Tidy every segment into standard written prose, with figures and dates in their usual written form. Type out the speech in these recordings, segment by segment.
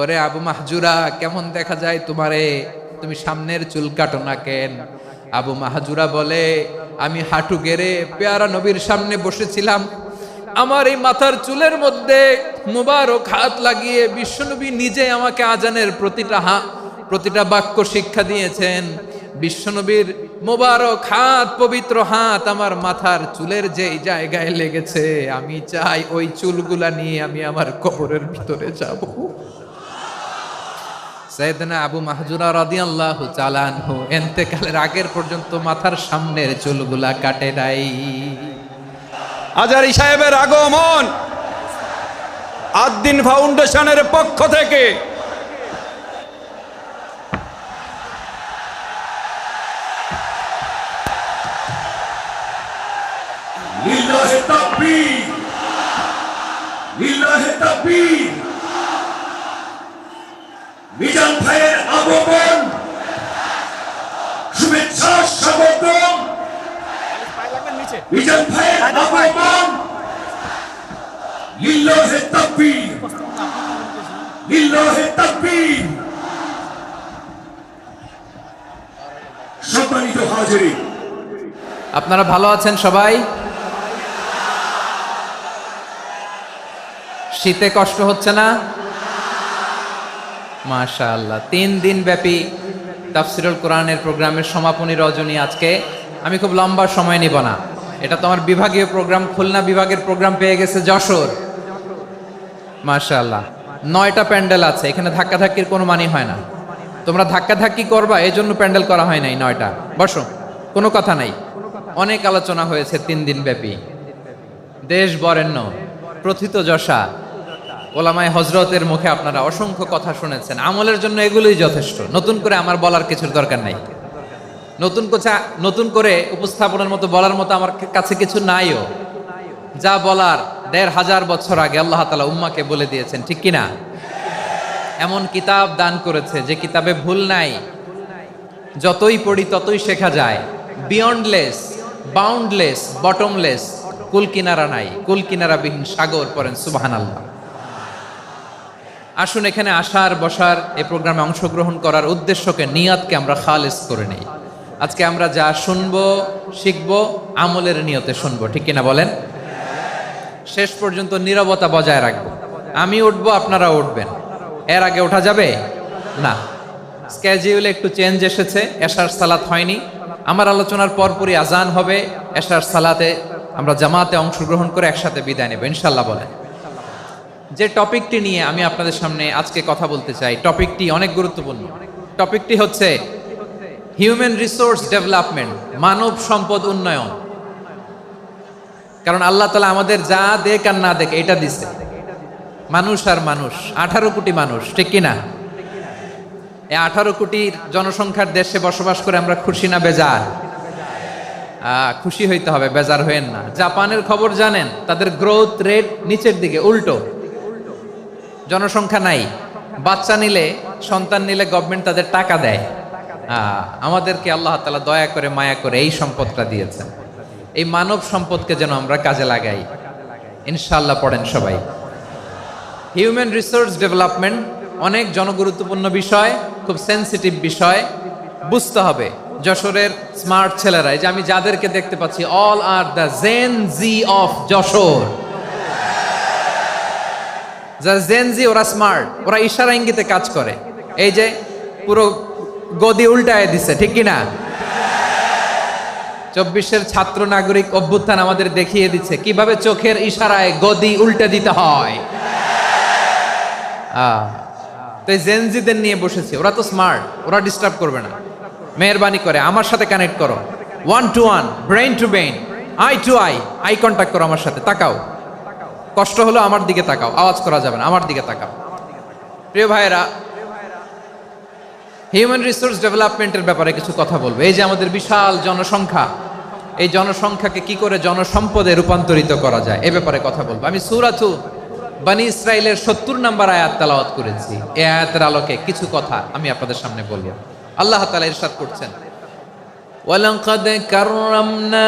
ওরে আবু মাহজুরা, কেমন দেখা যায় তোমারে, তুমি সামনের চুল কাটো না কেন? আবু মাহজুরা বলে, আমি হাঁটু গেড়ে পেয়ারা নবীর সামনে বসেছিলাম, আমার এই মাথার চুলের মধ্যে মুবারক হাত লাগিয়ে বিশ্বনবী নিজে আমাকে আজানের প্রতিটা বাক্য শিক্ষা দিয়েছেন। বিশ্বনবীর মোবারক হাত, পবিত্র হাত আমার মাথার চুলের যেই জায়গায় লেগেছে, আমি চাই ওই চুলগুলা নিয়ে আমি আমার কবরের ভিতরে যাব। সাইয়েদনা আবু মাহজুরা রাদিয়াল্লাহু তাআলা আনহু ইন্তেকালের আগের পর্যন্ত মাথার সামনের চুলগুলা কাটে নাই। আজারি সাহেবের আগমন আদ্দিন ফাউন্ডেশনের পক্ষ থেকে লিল্লাহে তাকবীর, লিল্লাহে তাকবীর। মিজান ভাইয়ের আগমন, শুভেচ্ছা স্বাগতম। মিজান ভাইয়ের আগমন, লিল্লাহে তাকবীর, লিল্লাহে তাকবীর। সম্মানিত হাজিরিন, আপনারা ভালো আছেন সবাই? শীতে কষ্ট হচ্ছে না? মাশাআল্লাহ। 3 দিন ব্যাপী তাফসিরুল কোরআনের প্রোগ্রামের সমাপনী রজনী আজকে। আমি খুব লম্বা সময় নিব না, এটা তোমার বিভাগীয় প্রোগ্রাম, খুলনা বিভাগের প্রোগ্রাম পেয়ে গেছে যশোর। মাশাআল্লাহ, 9টা প্যান্ডেল আছে, এখানে ধাক্কাধাক্কির কোনো মানি হয় না। তোমরা ধাক্কাধাক্কি করবা, এই জন্য প্যান্ডেল করা হয় নাই 9টা। বসো, কোনো কথা নাই। অনেক আলোচনা হয়েছে 3 দিন ব্যাপী, দেশ বরেণ্য প্রথিতযশা ওলামায়ে হযরতের মুখে আপনারা অসংখ্য কথা শুনেছেন। আমলের জন্য এগুলোই যথেষ্ট, নতুন করে আমার বলার কিছুর দরকার নাই। নতুন করে উপস্থাপনের মতো বলার মতো আমার কাছে কিছু নাইও। যা বলার 1500 বছর আগে আল্লাহ তাআলা উম্মাকে বলে দিয়েছেন, ঠিক কিনা? এমন কিতাব দান করেছে যে কিতাবে ভুল নাই, যতই পড়ি ততই শেখা যায়। বিয়ন্ডলেস, বাউন্ডলেস, বটমলেস, কুল কিনারা নাই, কুল কিনারাবিহীন সাগর, পড়েন সুবহানাল্লাহ। আসুন এখানে আসার, বসার, এই প্রোগ্রামে অংশগ্রহণ করার উদ্দেশ্যকে, নিয়তকে আমরা খালেস করে নেই। আজকে আমরা যা শুনবো, শিখবো, আমলের নিয়তে শুনবো, ঠিক কিনা বলেন? শেষ পর্যন্ত নীরবতা বজায় রাখবো। আমি উঠবো, আপনারা উঠবেন, এর আগে ওঠা যাবে না। স্কেজিউলে একটু চেঞ্জ এসেছে, এশার সালাত হয়নি। আমার আলোচনার পরপরই আজান হবে, এশার সালাতে আমরা জামাতে অংশগ্রহণ করে একসাথে বিদায় নেব ইনশাল্লাহ। বলেন, যে টপিকটি নিয়ে আমি আপনাদের সামনে আজকে কথা বলতে চাই, টপিকটি অনেক গুরুত্বপূর্ণ। টপিকটি হচ্ছে হিউম্যান রিসোর্স ডেভেলপমেন্ট, মানব সম্পদ উন্নয়ন। কারণ আল্লাহ তাআলা আমাদের যা দেখ আর না দেখ এটা দিছে। মানুষ আর মানুষ, 18 কোটি মানুষ, ঠিক কিনা? এই 18 কোটির জনসংখ্যার দেশে বসবাস করে আমরা খুশি না বেজার? খুশি হইতে হবে, বেজার হইেন না। জাপানের খবর জানেন? তাদের গ্রোথ রেট নিচের দিকে, উল্টো। জনসংখ্যা নাই, বাচ্চা নিলে, সন্তান নিলে গভর্নমেন্ট তাদের টাকা দেয়। আমাদেরকে আল্লাহ তাআলা দয়া করে, মায়া করে এই সম্পদটা দিয়েছেন। এই মানব সম্পদকে যেন আমরা কাজে লাগাই ইনশাআল্লাহ। পড়েন সবাই। হিউম্যান রিসোর্স ডেভেলপমেন্ট অনেক জনগুরুত্বপূর্ণ বিষয়, খুব সেন্সিটিভ বিষয়, বুঝতে হবে। যশোরের স্মার্ট ছেলেরা, এই যে আমি যাদেরকে দেখতে পাচ্ছি, all are the Gen Z of Jessore. যারা জেন জি, ওরা স্মার্ট, ওরা ইশারা ইঙ্গিতে কাজ করে। এই যে পুরো গদি উল্টায় দিছে, ঠিক কিনা? 24-এর ছাত্র নাগরিক অভ্যুত্থান আমাদের দেখিয়ে দিচ্ছে কিভাবে চোখের ইশারায় গদি উল্টে দিতে হয়। তো এই জেনজিদের নিয়ে বসেছি, ওরা তো স্মার্ট, ওরা ডিস্টার্ব করবে না। মেহরবানি করে আমার সাথে কানেক্ট করো, 1 to 1, brain to brain, eye to eye, eye contact করো আমার সাথে। তাকাও, কষ্ট হলো আমার দিকে তাকাও, আওয়াজ করা যাবে না, আমার দিকে তাকাও। প্রিয় ভাইয়েরা, হিউম্যান রিসোর্স ডেভেলপমেন্টের ব্যাপারে কিছু কথা বলবো। এই যে আমাদের বিশাল জনসংখ্যা, এই জনসংখ্যাকে কি করে জনসম্পদে রূপান্তরিত করা যায়, এ ব্যাপারে কথা বলবো। আমি সূরাতু বনী ইসরাইলের 70 নম্বর আয়াত তেলাওয়াত করেছি। এই আয়াতের আলোকে কিছু কথা আমি আপনাদের সামনে বলবো। আল্লাহ তাআলা ইরশাদ করছেন, ওয়ালাকাদ কাররামনা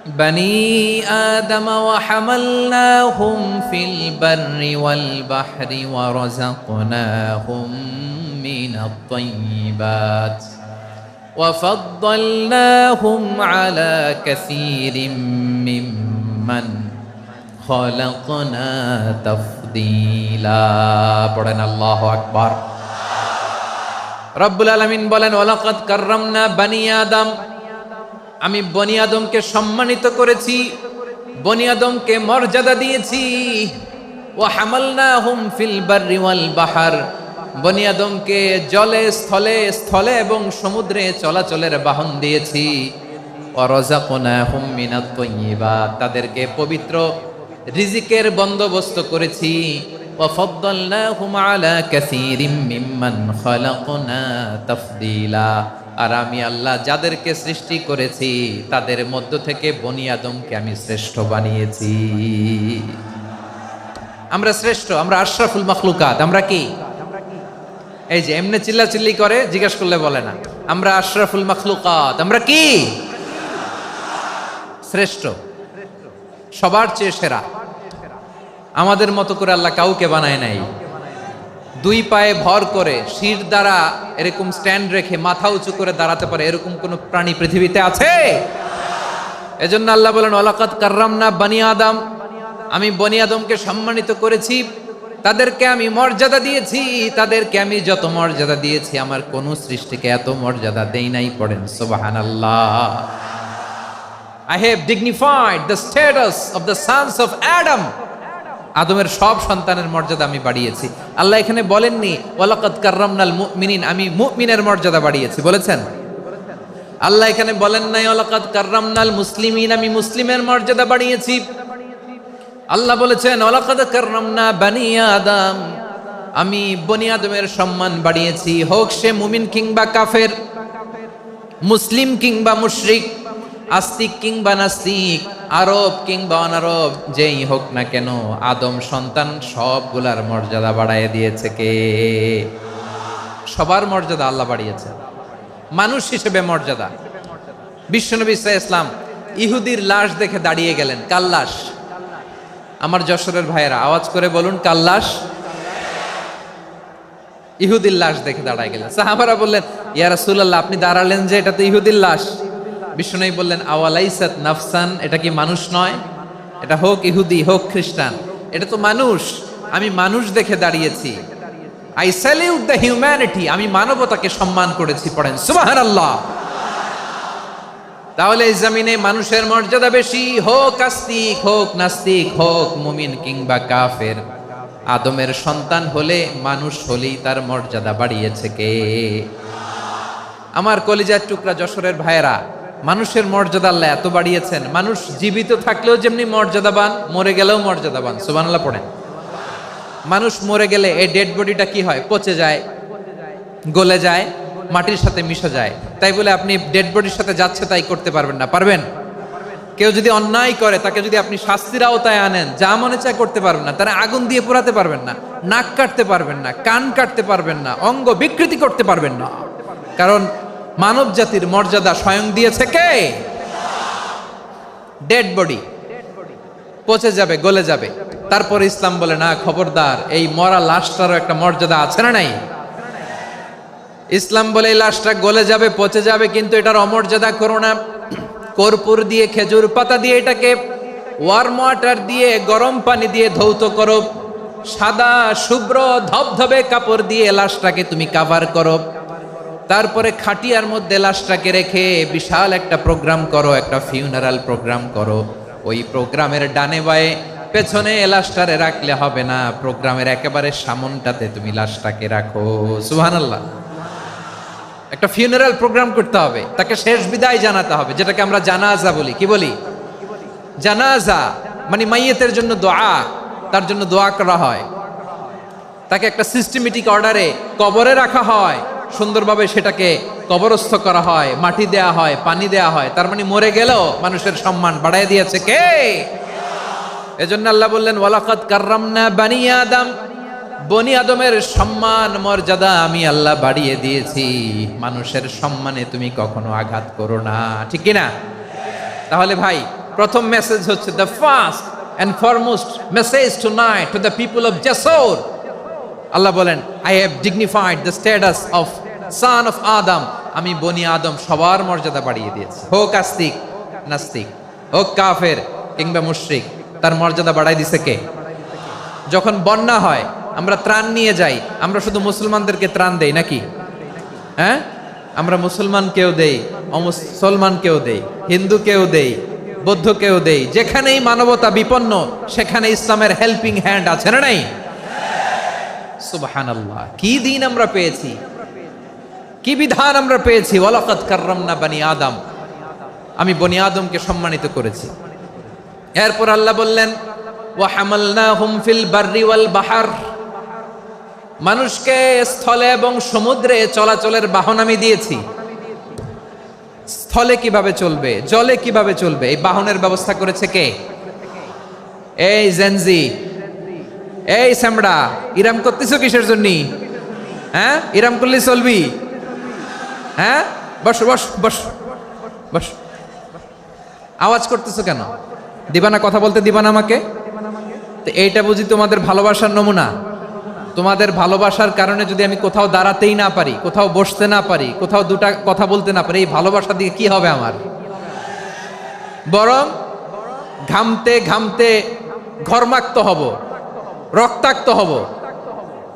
بني آدم وحملناهم في البر والبحر ورزقناهم من الطيبات وفضلناهم على كثير ممن خلقنا تفضيلا পড়েন আল্লাহু আকবার। রব্বুল আলামিন বলেন ওয়ালাকাদ কাররামনা বানি আদম, আমি বনি আদমকে সম্মানিত করেছি, বনি আদমকে মর্যাদা দিয়েছি। ওয়া হামালনাহুম ফিল বাররি ওয়াল বাহর, বনি আদমকে জলে স্থলে স্থলে এবং সমুদ্রে চলাচলের বাহন দিয়েছি। ওয়া রাযাকনাহুম মিনাত তাইয়্যিবাত, তাদেরকে পবিত্র রিজিকের বন্দোবস্ত করেছি। ওয়া ফাদ্দালনাহুম আলা কাসীরিম মিম্মান খালাকনা তাফদীলা, আর আমি আল্লাহ যাদেরকে সৃষ্টি করেছি তাদের মধ্য থেকে বনি আদমকে আমি শ্রেষ্ঠ বানিয়েছি। আমরা শ্রেষ্ঠ, আমরা আশরাফুল মাখলুকাত। আমরা কি? এই যে এমনি চিল্লাচিল্লি করে, জিজ্ঞেস করলে বলে না। আমরা আশরাফুল মাখলুকাত। আমরা কি? শ্রেষ্ঠ, সবার চেয়ে সেরা। আমাদের মতো করে আল্লাহ কাউকে বানায় নাই। দুই পায়ে ভর করে শির দ্বারা এরকম স্ট্যান্ড রেখে মাথা উঁচু করে দাঁড়াতে পারে এরকম কোন প্রাণী পৃথিবীতে আছে? এজন্য আল্লাহ বলেন ওয়ালাকাদ কাররামনা বানি আদম, আমি বনি আদমকে সম্মানিত করেছি, তাদেরকে আমি মর্যাদা দিয়েছি। তাদেরকে আমি যত মর্যাদা দিয়েছি আমার কোন সৃষ্টিকে এত মর্যাদা দেই নাই। পড়েন সুবহানাল্লাহ। I have dignified the status of the sons of Adam, আদমের সব সন্তানের মর্যাদা আমি বাড়িয়েছি। আল্লাহ এখানে বলেননি ওয়ালাকাদ কাররামনাল মুমিনিন, আমি মুমিনের মর্যাদা বাড়িয়েছি, বলেছেন? আল্লাহ এখানে বলেন নাই ওয়ালাকাদ কাররামনাল মুসলিমিন, আমি মুসলিমের মর্যাদা বাড়িয়েছি। আল্লাহ বলেছেন ওয়ালাকাদ কাররামনা বানি আদম, আমি বনি আদমের সম্মান বাড়িয়েছি। হোক সে মুমিন কিংবা কাফের, মুসলিম কিংবা মুশরিক, আস্তিক কিংবা নাস্তিক, আরব কিংবা অনারব, যেই হোক না কেন আদম সন্তান সবগুলার মর্যাদা বাড়ায় দিয়েছে কে? সবার মর্যাদা আল্লাহ বাড়িয়েছে। মানুষ হিসেবে মর্যাদা। বিশ্বনবী সাল্লাল্লাহু আলাইহি ওয়াসাল্লাম ইহুদির লাশ দেখে দাঁড়িয়ে গেলেন। কার লাশ? আমার যশোরের ভাইয়েরা আওয়াজ করে বলুন, কার লাশ? ইহুদির লাশ দেখে দাঁড়ায় গেলেন। সাহাবারা বললেন ইয়া রাসূলুল্লাহ, আপনি দাঁড়ালেন যে, এটা তো ইহুদির লাশ। বিশ্বনবী বললেন আওয়ালাইসাত নাফসান, এটা কি মানুষ নয়? এটা হোক ইহুদি হোক খ্রিস্টান, এটা তো মানুষ। আমি মানুষ দেখে দাঁড়িয়েছি। আই স্যালিউট দ্য হিউম্যানিটি, আমি মানবতাকে সম্মান করেছি। পড়েন সুবহানাল্লাহ। তাহলে এই জমিনে মানুষের মর্যাদা বেশি, হোক আস্তিক হোক নাস্তিক, হোক মুমিন কিংবা কাফের। আদমের সন্তান হলে, মানুষ হলেই তার মর্যাদা বাড়িয়েছে কে? আমার কলিজার টুকরা যশোরের ভাইয়েরা, মানুষের মর্যাদা আল্লাহ এত বাড়িয়েছেন। মানুষ জীবিত থাকলেও যেমনি মর্যাদাবান, মরে গেলেও মর্যাদাবান। সুবহানাল্লাহ পড়েন। মানুষ মরে গেলে এই ডেড বডিটা কি হয়? পচে যায়, গলে যায়, মাটির সাথে মিশে যায়। তাই বলে আপনি ডেড বডির সাথে যাচ্ছে তাই করতে পারবেন না? পারবেন? কেউ যদি অন্যায় করে তাকে যদি আপনি শাস্তির আওতায় আনেন, যা মনে চায় করতে পারবেন না। তারা আগুন দিয়ে পোড়াতে পারবেন না, নাক কাটতে পারবেন না, কান কাটতে পারবেন না, অঙ্গ বিকৃতি করতে পারবেন না। কারণ মানব জাতির মর্যাদা স্বয়ং দিয়েছে কে? ডেড বডি পচে যাবে, গলে যাবে। তারপর ইসলাম বলে না, খবরদার, এই মরা লাশটারও একটা মর্যাদা আছে না নাই? ইসলাম বলে এই লাশটা গলে যাবে, পচে যাবে, কিন্তু এটার অমর্যাদা করো না। কর্পূর দিয়ে, খেজুর পাতা দিয়ে, এটাকে ওয়ার্ম ওয়াটার দিয়ে, গরম পানি দিয়ে ধৌত করো। সাদা শুভ্র ধবধবে কাপড় দিয়ে লাশটাকে তুমি কাভার করো। তারপরে খাটিয়ার মধ্যে লাশটাকে রেখে বিশাল একটা প্রোগ্রাম করো, একটা ফিউনারাল প্রোগ্রাম করো। ওই প্রোগ্রামের ডানে বায়ে পেছনে লাশটারে রাখলে হবে না, প্রোগ্রামের একেবারে সামনটাতে তুমি লাশটাকে রাখো। সুবহানাল্লাহ। একটা ফিউনারাল প্রোগ্রাম করতে হবে, তাকে শেষ বিদায় জানাতে হবে, যেটাকে আমরা জানাজা বলি। কি বলি? জানাজা মানে মাইয়েতের জন্য দোয়া, তার জন্য দোয়া করা হয়। তাকে একটা সিস্টেমেটিক অর্ডারে কবরে রাখা হয়, সুন্দরভাবে সেটাকে কবরস্থ করা হয়, মাটি দেয়া হয়, পানি দেয়া হয়। তার মানে মরে গেলেও মানুষের সম্মান বাড়ায় দিয়েছে কে? এজন্য আল্লাহ বললেন ওয়ালাকাদ কাররামনা বানি আদম, বনি আদমের সম্মান মর্যাদা আমি আল্লাহ বাড়িয়ে দিয়েছি। মানুষের সম্মানে তুমি কখনো আঘাত করো না, ঠিক কিনা? তাহলে ভাই, প্রথম মেসেজ হচ্ছে the first and foremost message tonight to the people of জাসর। আল্লাহ বলেন, I have dignified the status of son of Adam. আমি বনি আদম সবার মর্যাদা বাড়িয়ে দিয়েছি, হোক আস্তিক নাস্তিক, হোক কাফের কিংবা মুশরিক, তার মর্যাদা বাড়াই দিছে কে? যখন বন্যা হয় আমরা ত্রাণ নিয়ে যাই, আমরা শুধু মুসলমানদেরকে ত্রাণ দেই নাকি? হ্যাঁ, আমরা মুসলমানকেও দেই, অমুসলমানকেও দেই, হিন্দুকেও দেই, বৌদ্ধকেও দেই। যেখানেই মানবতা বিপন্ন সেখানে ইসলামের হেল্পিং হ্যান্ড আছে না নাই? সুবহানাল্লাহ, কি দিন আমরা পেয়েছি, কি বিধান আমরা পেয়েছি। ওয়ালাকাদ কাররামনা বনি আদম, আমি বনি আদমকে সম্মানিত করেছি। এরপর আল্লাহ বললেন, ওয়া হামালনাহুম ফিল বাররি ওয়াল বাহর, মানুষকে স্থলে এবং সমুদ্রে চলাচলের বাহন আমি দিয়েছি। স্থলে কিভাবে চলবে, জলে কিভাবে চলবে, এই বাহনের ব্যবস্থা করেছে কে? এই জেনজি, এই স্যামড়া, ইরাম করতেছো কিসের জন্য? হ্যাঁ, ইরাম করলে চলবি? হ্যাঁ, বস বস বস বস, আওয়াজ করতেছো কেন? দিবা না, কথা বলতে দিবা না আমাকে? তো এইটা বুঝি তোমাদের ভালোবাসার নমুনা? তোমাদের ভালোবাসার কারণে যদি আমি কোথাও দাঁড়াতেই না পারি, কোথাও বসতে না পারি, কোথাও দুটা কথা বলতে না পারি, এই ভালোবাসা দিয়ে কি হবে আমার? বরং ঘামতে ঘামতে ঘর্মাক্ত হব, রক্তাক্ত হব।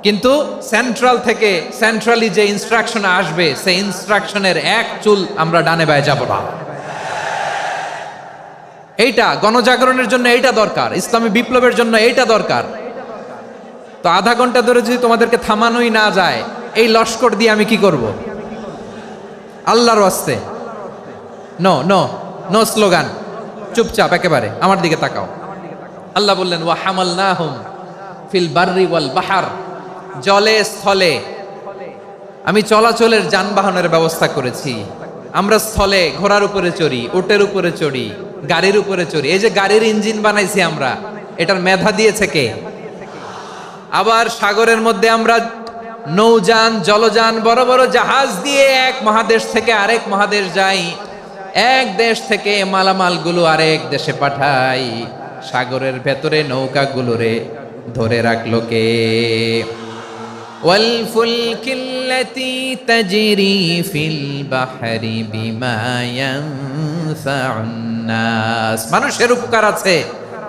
কিন্তু সেন্ট্রাল থেকে, সেন্ট্রালি যে ইনস্ট্রাকশন আসবে, সেই ইনস্ট্রাকশনের এক চুল আমরা ডানে বায়ে যাব না। এইটা গণজাগরণের জন্য এইটা দরকার, ইসলামী বিপ্লবের জন্য এইটা দরকার। তো আধা ঘন্টা ধরে যদি তোমাদেরকে থামানোই না যায়, এই লস্কর দিয়ে আমি কি করব? আল্লাহর ওয়াস্তে নো নো নো স্লোগান, চুপচাপ একেবারে আমার দিকে তাকাও। আল্লাহ বললেন, ওয়া হামালনাহুম ফিল বাররি ওয়াল বাহর, জলে স্থলে আমি চলাচলের যানবাহনের ব্যবস্থা করেছি। আমরা স্থলে ঘোড়ার উপরে চড়ি, উটের উপরে চড়ি, গাড়ির উপরে চড়ি। এই যে গাড়ির ইঞ্জিন বানাইছি আমরা, এটার মেধা দিয়েছে কে? আবার সাগরের মধ্যে আমরা নৌযান, জলযান, বড় বড় জাহাজ দিয়ে এক মহাদেশ থেকে আরেক মহাদেশ যাই, এক দেশ থেকে মালামালগুলো আরেক দেশে পাঠাই। সাগরের ভেতরে নৌকাগুলোরে ধরে রাখলো কে? ওয়াল ফুলকিল্লাতি তাজরি ফিল বাহরি বিমা ইয়ানফাউন নাস, মানুষের উপকার আছে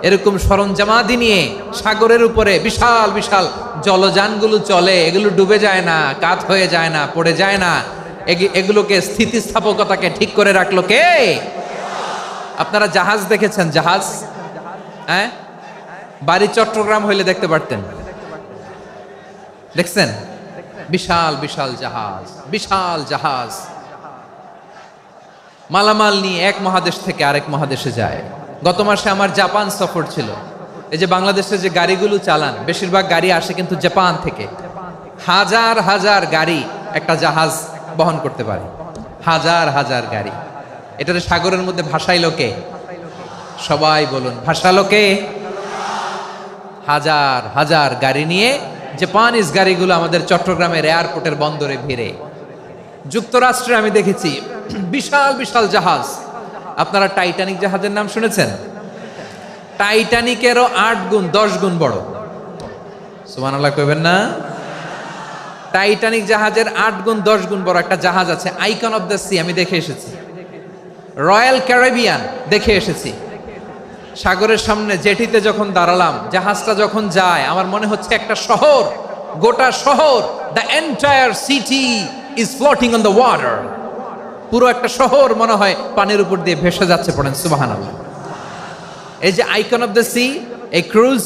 এরকম সরঞ্জামাদি নিয়ে সাগরের উপরে বিশাল বিশাল জলযানগুলো চলে। এগুলো ডুবে যায় না, কাত হয়ে যায় না, পড়ে যায় না। এগুলোকে স্থিতিস্থাপকতাকে ঠিক করে রাখলো কে? আপনারা জাহাজ দেখেছেন? জাহাজ, হ্যাঁ, বাড়ি চট্টগ্রাম হইলে দেখতে পারতেন, দেখছেন? বিশাল বিশাল জাহাজ, বিশাল জাহাজ মালামাল নিয়ে এক মহাদেশ থেকে আরেক মহাদেশে যায়। গত মাসে আমার জাপান সফর ছিল। এই যে বাংলাদেশে যে গাড়িগুলো চালান, বেশিরভাগ গাড়ি আসে কিন্তু জাপান থেকে। হাজার হাজার গাড়ি একটা জাহাজ বহন করতে পারে, হাজার হাজার গাড়ি। এটাতে সাগরের মধ্যে ভাসাইলো কে? সবাই বলুন, ভাসালো কে? হাজার হাজার গাড়ি নিয়ে জাপানিজ গাড়িগুলো আমাদের চট্টগ্রামের এয়ারপোর্টের বন্দরে ভিড়ে। যুক্তরাষ্ট্রে আমি দেখেছি বিশাল বিশাল জাহাজ। আপনারা টাইটানিক জাহাজের নাম শুনেছেন? টাইটানিকেরও 8 গুণ 10 গুণ বড়। সুবহানাল্লাহ কইবেন না? টাইটানিক জাহাজের 8 গুণ 10 গুণ বড় একটা জাহাজ আছে, আইকন অফ দ্য সি, আমি দেখে এসেছি। রয়্যাল ক্যারিবিয়ান দেখে এসেছি। সাগরের সামনে জেটিতে যখন দাঁড়ালাম, জাহাজটা যখন যায়, আমার মনে হচ্ছে একটা শহর, গোটা শহর, the entire city is floating on the water. পুরো একটা শহর মনে হয় পানির উপর দিয়ে ভেসে যাচ্ছে। পড়েন সুবহানাল্লাহ। এই যে আইকন অফ দ্য সি, এই ক্রুজ,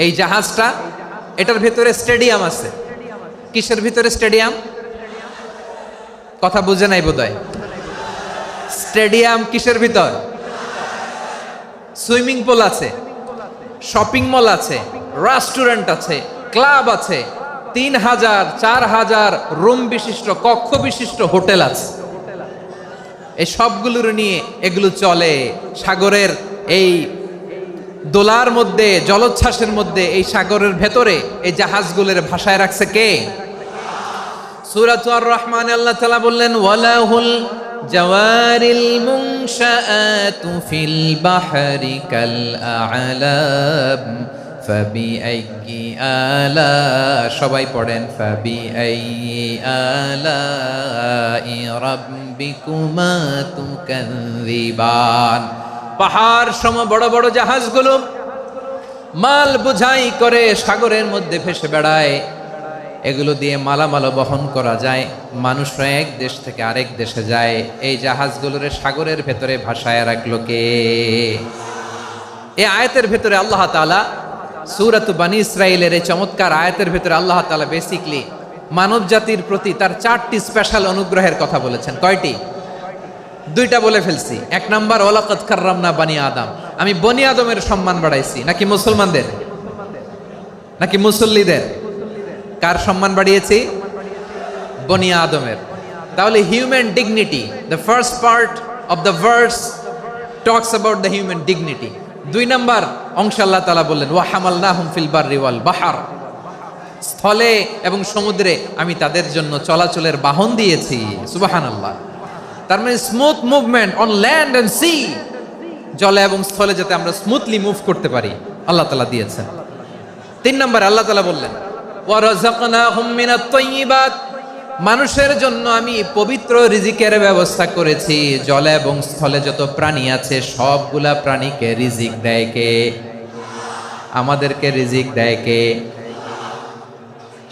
এই জাহাজটা, এটার ভিতরে স্টেডিয়াম আছে। কিসের ভিতরে স্টেডিয়াম? কথা বুঝে নাই বোধহয়। স্টেডিয়াম কিসের ভিতর? সুইমিং পুল আছে, শপিং মল আছে, রেস্টুরেন্ট আছে, ক্লাব আছে, 3000 4000 রুম বিশিষ্ট, কক্ষ বিশিষ্ট হোটেল আছে। এই সবগুলোর নিয়ে এগুলো চলে সাগরের এই দোলার মধ্যে, জলোচ্ছ্বাসের মধ্যে। এই সাগরের ভেতরে এই জাহাজগুলোর ভাষায় রাখছে কে? সূরা আর রহমানে আল্লাহ তাআলা বললেন, ওয়ালাহুল জাওয়ারিল মুনশাআতু ফিল বাহরি কাল আ'লাম ফাবিআইয়ি আলা, সবাই পড়েন ফাবিআইয়ি আলাই রাব্বিকুমা তুকাযযিবান। পাহাড় সম বড় বড় জাহাজগুলো মাল বোঝাই করে সাগরের মধ্যে ভেসে বেড়ায়, এগুলো দিয়ে মালামাল বহন করা যায়। মানুষরা এক দেশ থেকে আরেক দেশে যায়, এই জাহাজগুলোর সাগরের ভেতরে ভাসায় রাখলো কে? এই আয়াতের ভেতরে আল্লাহ তাআলা সূরাত বানী ইসরাঈলের এই চমৎকার আয়াতের ভেতরে আল্লাহ তাআলা বেসিকলি মানব জাতির প্রতি তার 4টি স্পেশাল অনুগ্রহের কথা বলেছেন। কয়টি? 2টা বলে ফেলছি। 1 নাম্বার ওয়ালাকাদ কাররামনা বানি আদম, আমি বনি আদমের সম্মান বাড়াইছি। নাকি মুসলমানদের? নাকি মুসল্লিদের? কার সম্মান বাড়িয়েছি? বনি আদমের। তাহলে human dignity, the first part of the verse talks about the human dignity. 2 number অংশ আল্লাহ তাআলা বললেন ওয়া হামালনাহুম ফিল বাররি ওয়াল বাহর, স্থলে এবং সমুদ্রে আমি তাদের জন্য চলাচলের বাহন দিয়েছি। সুবহানাল্লাহ। তার মানে smooth movement on land and sea, জলে এবং স্থলে যাতে আমরা স্মুথলি মুভ করতে পারি আল্লাহ তাআলা দিয়েছেন। 3 নম্বরে আল্লাহ তাআলা বললেন ওয়া রাযাকনাহুম মিনাত তাইয়্যিবাত, মানুষের জন্য আমি পবিত্র রিজিকের ব্যবস্থা করেছি। জলে এবং স্থলে যত প্রাণী আছে সবগুলা প্রাণীকে রিজিক দেয় কে? আমাদেরকে রিজিক দেয় কে?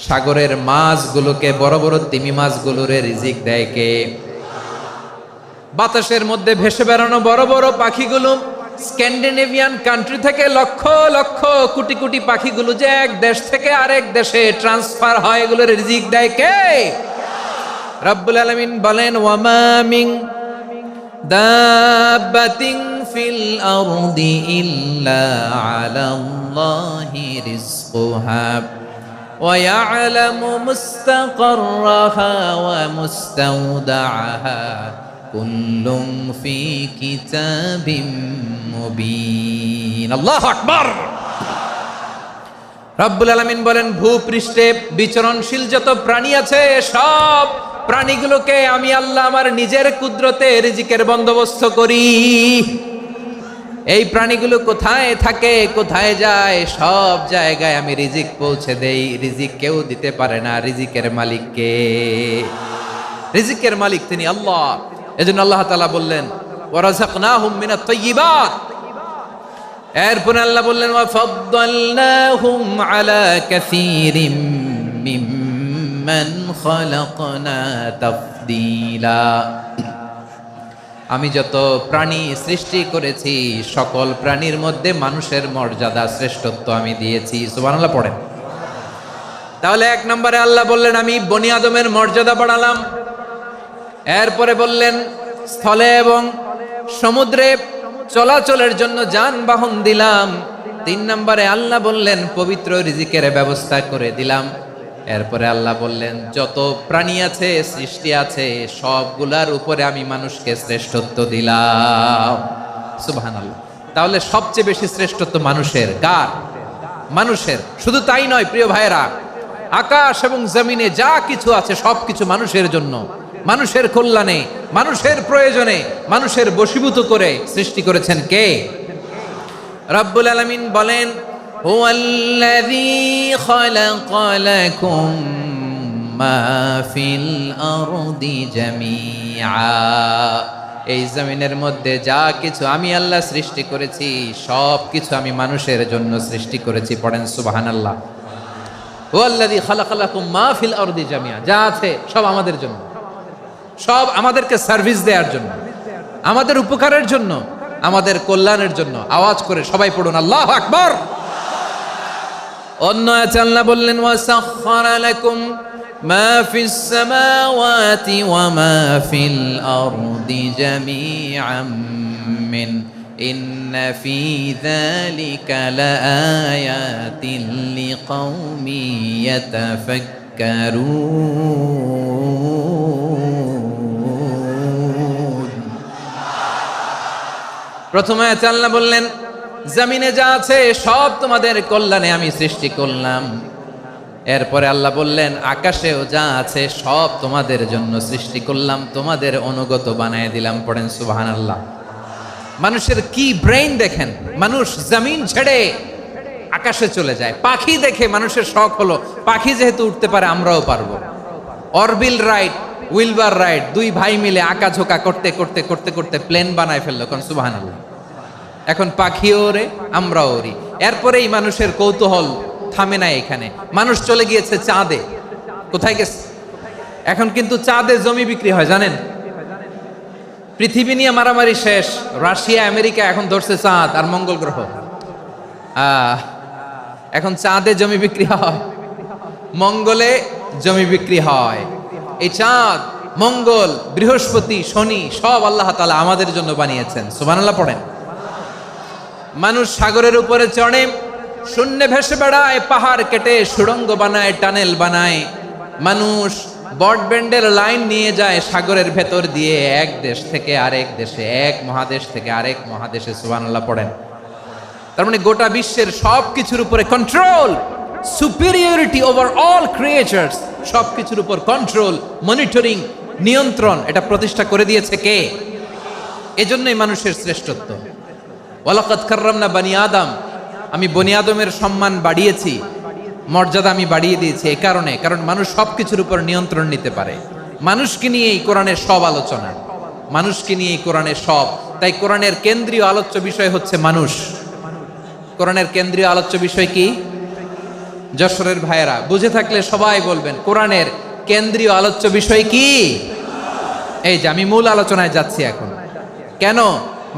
সাগরের মাছগুলোকে, বড় বড় তিমি মাছগুলোরে রিজিক দেয় কে? বাতাসের মধ্যে ভেসে বেড়ানো বড় বড় পাখিগুলো, স্ক্যান্ডিনেভিয়ান কান্ট্রি থেকে লক্ষ লক্ষ কোটি কোটি পাখিগুলো যে এক দেশ থেকে আরেক দেশে ট্রান্সফার হয়, এগুলোর রিজিক দেয় কে? রব্বুল আলামিন বলেন ওয়ামা মিন দাব্বাতিন ফিল আরদি ইল্লা আলাল্লাহি রিজকুহা ওয়া ইয়ালামু মুস্তাকাররাহা ওয়া মুস্তাওদাআহা কুল্লুম ফি কিতাবিম মুবিন। আল্লাহু আকবার। রব্বুল আলামিন বলেন ভূপৃষ্ঠে বিচরণশীল যত প্রাণী আছে সব প্রাণীগুলোকে আমি আল্লাহ আমার নিজের কুদরতে রিজিকের বন্দোবস্ত করি। এই প্রাণীগুলো কোথায় থাকে, কোথায় যায়, সব জায়গায় আমি রিজিক পৌঁছে দেই। রিজিক কেউ দিতে পারে না, রিজিকের মালিক কে? রিজিকের মালিক তিনি আল্লাহ। এজন্য আল্লাহ তাআলা বললেন ওয়া রাযাকনাহুম মিনাত তাইয়্যিবাত। এরপর আল্লাহ বললেন ওয়া ফাদ্দালনাহুম আলা কাসীরিম মিম্মান খালাকনা তাফদীলা। আমি যত প্রাণী সৃষ্টি করেছি সকল প্রাণীর মধ্যে মানুষের মর্যাদা শ্রেষ্ঠত্ব আমি দিয়েছি। সুবহানাল্লাহ পড়েন। তাহলে 1 নম্বরে আল্লাহ বললেন আমি বনি আদমের মর্যাদা বাড়ালাম। এরপরে বললেন স্থলে এবং সমুদ্রে চলাচলের জন্য যানবাহন দিলাম। 3 নম্বরে আল্লাহ বললেন পবিত্র রিজিকের ব্যবস্থা করে দিলাম। এরপরে আল্লাহ বললেন যত প্রাণী আছে, সৃষ্টি আছে, সবগুলার উপরে আমি মানুষকে শ্রেষ্ঠত্ব দিলাম। সুবহানাল্লাহ। তাহলে সবচেয়ে বেশি শ্রেষ্ঠত্ব মানুষের। কার? মানুষের। শুধু তাই নয় প্রিয় ভাইরা, আকাশ এবং জমিনে যা কিছু আছে সবকিছু মানুষের জন্য, মানুষের কল্যাণে, মানুষের প্রয়োজনে, মানুষের বশীভূত করে সৃষ্টি করেছেন কে? রব্বুল আলামিন বলেন হুয়াল্লাযী খালাকা লাকুম মা ফিল আরদি জামিআ। এই জমিনের মধ্যে যা কিছু আমি আল্লাহ সৃষ্টি করেছি সব কিছু আমি মানুষের জন্য সৃষ্টি করেছি। পড়েন সুবহানাল্লাহ। হুয়াল্লাযী খালাকা লাকুম মা ফিল আরদি জামিআ, যা আছে সব আমাদের জন্য, সব আমাদেরকে সার্ভিস দেওয়ার জন্য, আমাদের উপকারের জন্য, আমাদের কল্যাণের জন্য। আওয়াজ করে সবাই পড়ুন আল্লাহু আকবার। অন্য আয়াতে আল্লাহ বললেন ওয়াসাখখারা লাকুম মা ফিস সামাওয়াতি ওয়া মা ফিল আরদি জামিআম মিন ইন্না ফি যালিকা লাআয়াতিন লিকাউমি ইয়াতাফাক্কারুন। প্রথমে আয়াতে আল্লাহ বললেন জমিনে যা আছে সব তোমাদের কল্যাণে আমি সৃষ্টি করলাম। এরপরে আল্লাহ বললেন, আকাশেও যা আছে সব তোমাদের জন্য সৃষ্টি করলাম, তোমাদের অনুগত বানায় দিলাম। পড়েন সুবহানাল্লাহ। মানুষের কি ব্রেইন দেখেন, মানুষ জমিন ছেড়ে আকাশে চলে যায়। পাখি দেখে মানুষের শখ হলো, পাখি যেহেতু উঠতে পারে আমরাও পারবো। অরবিল রাইট, উইলবার রাইট, দুই ভাই মিলে আঁকাঝোঁকা করতে করতে করতে করতে প্লেন বানায় ফেললো। কোন সুবহানাল্লাহ। এখন পাখিও ওরে, আমরাও ওরি। এরপরেই মানুষের কৌতূহল থামে না এখানে, মানুষ চলে গিয়েছে চাঁদে। কোথায় গেছে? এখন কিন্তু চাঁদে জমি বিক্রি হয় জানেন। পৃথিবী নিয়ে মারামারি শেষ, রাশিয়া আমেরিকা এখন ধরছে চাঁদ আর মঙ্গল গ্রহ। এখন চাঁদে জমি বিক্রি হয়, মঙ্গলে জমি বিক্রি হয়। এই চাঁদ, মঙ্গল, বৃহস্পতি, শনি সব আল্লাহ তাআলা আমাদের জন্য বানিয়েছেন। সুবহানাল্লাহ পড়েন। মানুষ সাগরের উপরে চড়ে, শূন্যে ভেসে বেড়ায়, পাহাড় কেটে সুড়ঙ্গ বানায়, টানেল বানায়। মানুষ ব্রডব্যান্ডের লাইন নিয়ে যায় সাগরের ভেতর দিয়ে, এক দেশ থেকে আরেক দেশে, এক মহাদেশ থেকে আরেক মহাদেশে। সুবহানাল্লাহ পড়েন। তার মানে গোটা বিশ্বের সব কিছুর উপরে control, superiority over all creatures, সব কিছুর উপর কন্ট্রোল, মনিটরিং, নিয়ন্ত্রণ, এটা প্রতিষ্ঠা করে দিয়েছে কে? এজন্যই মানুষের শ্রেষ্ঠত্ব। ওয়ালাকাদ কাররামনা বানি আদম, আমি বনি আদমের সম্মান বাড়িয়েছি, মর্যাদা আমি বাড়িয়ে দিয়েছি এই কারণে, কারণ মানুষ সব কিছুর উপর নিয়ন্ত্রণ নিতে পারে। মানুষকে নিয়েই কোরআনের সব আলোচনা, মানুষকে নিয়েই কোরআনের সব। তাই কোরআনের কেন্দ্রীয় আলোচ্য বিষয় হচ্ছে মানুষ। কোরআনের কেন্দ্রীয় আলোচ্য বিষয় কি? যশোরের ভাইয়েরা বুঝে থাকলে সবাই বলবেন, কোরআনের কেন্দ্রীয় আলোচ্য বিষয় কি? এই যে আমি মূল আলোচনায় যাচ্ছি এখন। কেন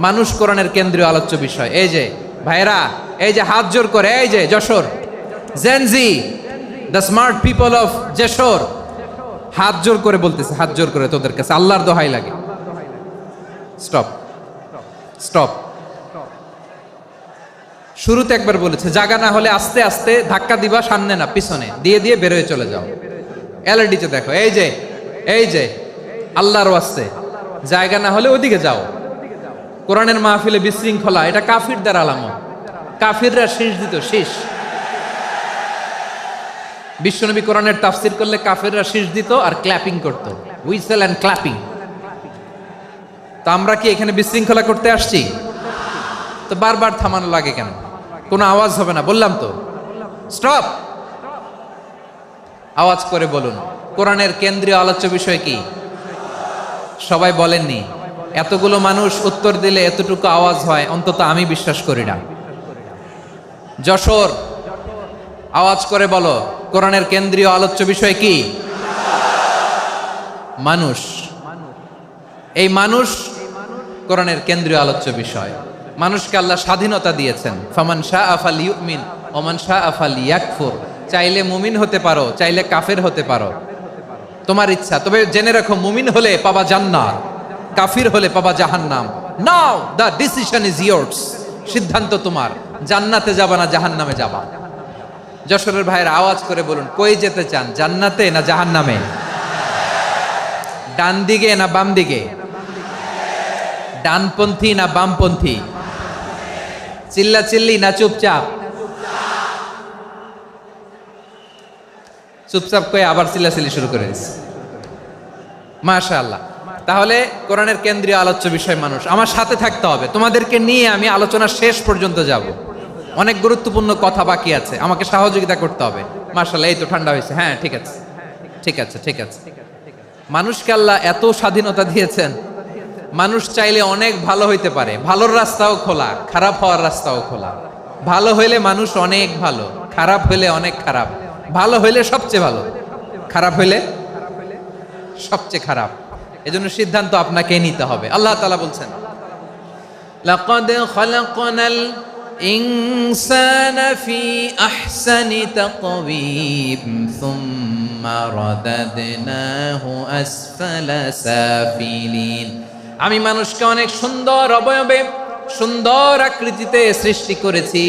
মানুষ কোরআনের কেন্দ্রীয় আলোচ্য বিষয়? এই যে ভাইয়েরা, এই যে হাত জোর করে, এই যে Jessore Gen Z, the smart people of Jessore, হাত জোর করে বলতেছে, হাত জোর করে তোদের কাছে আল্লাহর দোহাই লাগে, স্টপ স্টপ। শুরুতে একবার বলেছে, জায়গা না হলে আস্তে আস্তে ধাক্কা দিবা, সামনে না পিছনে দিয়ে দিয়ে বেরোয় চলে যাও। এলইডিতে দেখো, এই যে এই যে আল্লাহর ওয়াস্তে জায়গা না হলে ওদিকে যাও। কোরআনের মাহফিলে বিশৃঙ্খলা, এটা কাফিরদের আলামত। কাফিররা শীষ দিত, শীষ। বিশ্বনবী কোরআনের তাফসির করলে কাফিররা শীষ দিত আর ক্ল্যাপিং করত, হুইসেল এন্ড ক্ল্যাপিং। তো আমরা কি এখানে বিশৃঙ্খলা করতে আসছি? তো বারবার থামানো লাগে কেন? কোনো আওয়াজ হবে না, বললাম তো, স্টপ। আওয়াজ করে বলুন, কোরআনের কেন্দ্রীয় আলোচ্য বিষয় কি? সবাই বলেননি। এতগুলো মানুষ উত্তর দিলে এতটুকু আওয়াজ হয়, অন্তত আমি বিশ্বাস করি না। যশোর, আওয়াজ করে বলো, কোরআনের কেন্দ্রীয় আলোচ্য বিষয় কি? মানুষ। এই মানুষ কোরআনের কেন্দ্রীয় আলোচ্য বিষয়। মানুষকে আল্লাহ স্বাধীনতা দিয়েছেন। ফামান শাআ ফালইউমিন ওয়া মান শাআ ফালইয়াকফুর। চাইলে মুমিন হতে পারো, চাইলে কাফের হতে পারো, তোমার ইচ্ছা। তবে জেনে রাখো, মুমিন হলে পাবা জান্নাত, কাফির হলে পাবা জাহান্নাম। নাও দ্য ডিসিশন ইজ ইয়ার্স। সিদ্ধান্ত তোমার, জান্নাতে যাবা না জাহান্নামে যাবা। যশোরের ভাইয়ের আওয়াজ করে বলুন, কই যেতে চান, জান্নাতে না জাহান্নামে? ডান দিকে না বাম দিকে? ডানপন্থী না বামপন্থী? চিল্লা চিল্লি না চুপচাপ? চুপচাপ কয়ে আবার চিল্লাচিল্লি শুরু করে দিচ্ছে। মাশাআল্লাহ। তাহলে কোরআনের কেন্দ্রীয় আলোচ্য বিষয় মানুষ। আমার সাথে থাকতে হবে, তোমাদেরকে নিয়ে আমি আলোচনা শেষ পর্যন্ত যাব। অনেক গুরুত্বপূর্ণ কথা বাকি আছে, আমাকে সহযোগিতা করতে হবে। মাশাআল্লাহ, এই তো ঠান্ডা হয়েছে। হ্যাঁ, ঠিক আছে ঠিক আছে ঠিক আছে। মানুষকে আল্লাহ এত স্বাধীনতা দিয়েছেন, মানুষ চাইলে অনেক ভালো হইতে পারে। ভালোর রাস্তাও খোলা, খারাপ হওয়ার রাস্তাও খোলা। ভালো হইলে মানুষ অনেক ভালো, খারাপ হইলে অনেক খারাপ। ভালো হইলে সবচেয়ে ভালো, খারাপ হইলে সবচেয়ে খারাপ। এজন্য সিদ্ধান্ত আপনাকে নিতে হবে। আল্লাহ তাআলা বলছেন, লাকাদ খালাকনাল ইনসানা ফি আহসানি তাকওয়িম সুম্মা রাদাদনাহু আসফালা সাফিলিন। আমি মানুষকে অনেক সুন্দর অবয়বে, সুন্দর আকৃতিতে সৃষ্টি করেছি।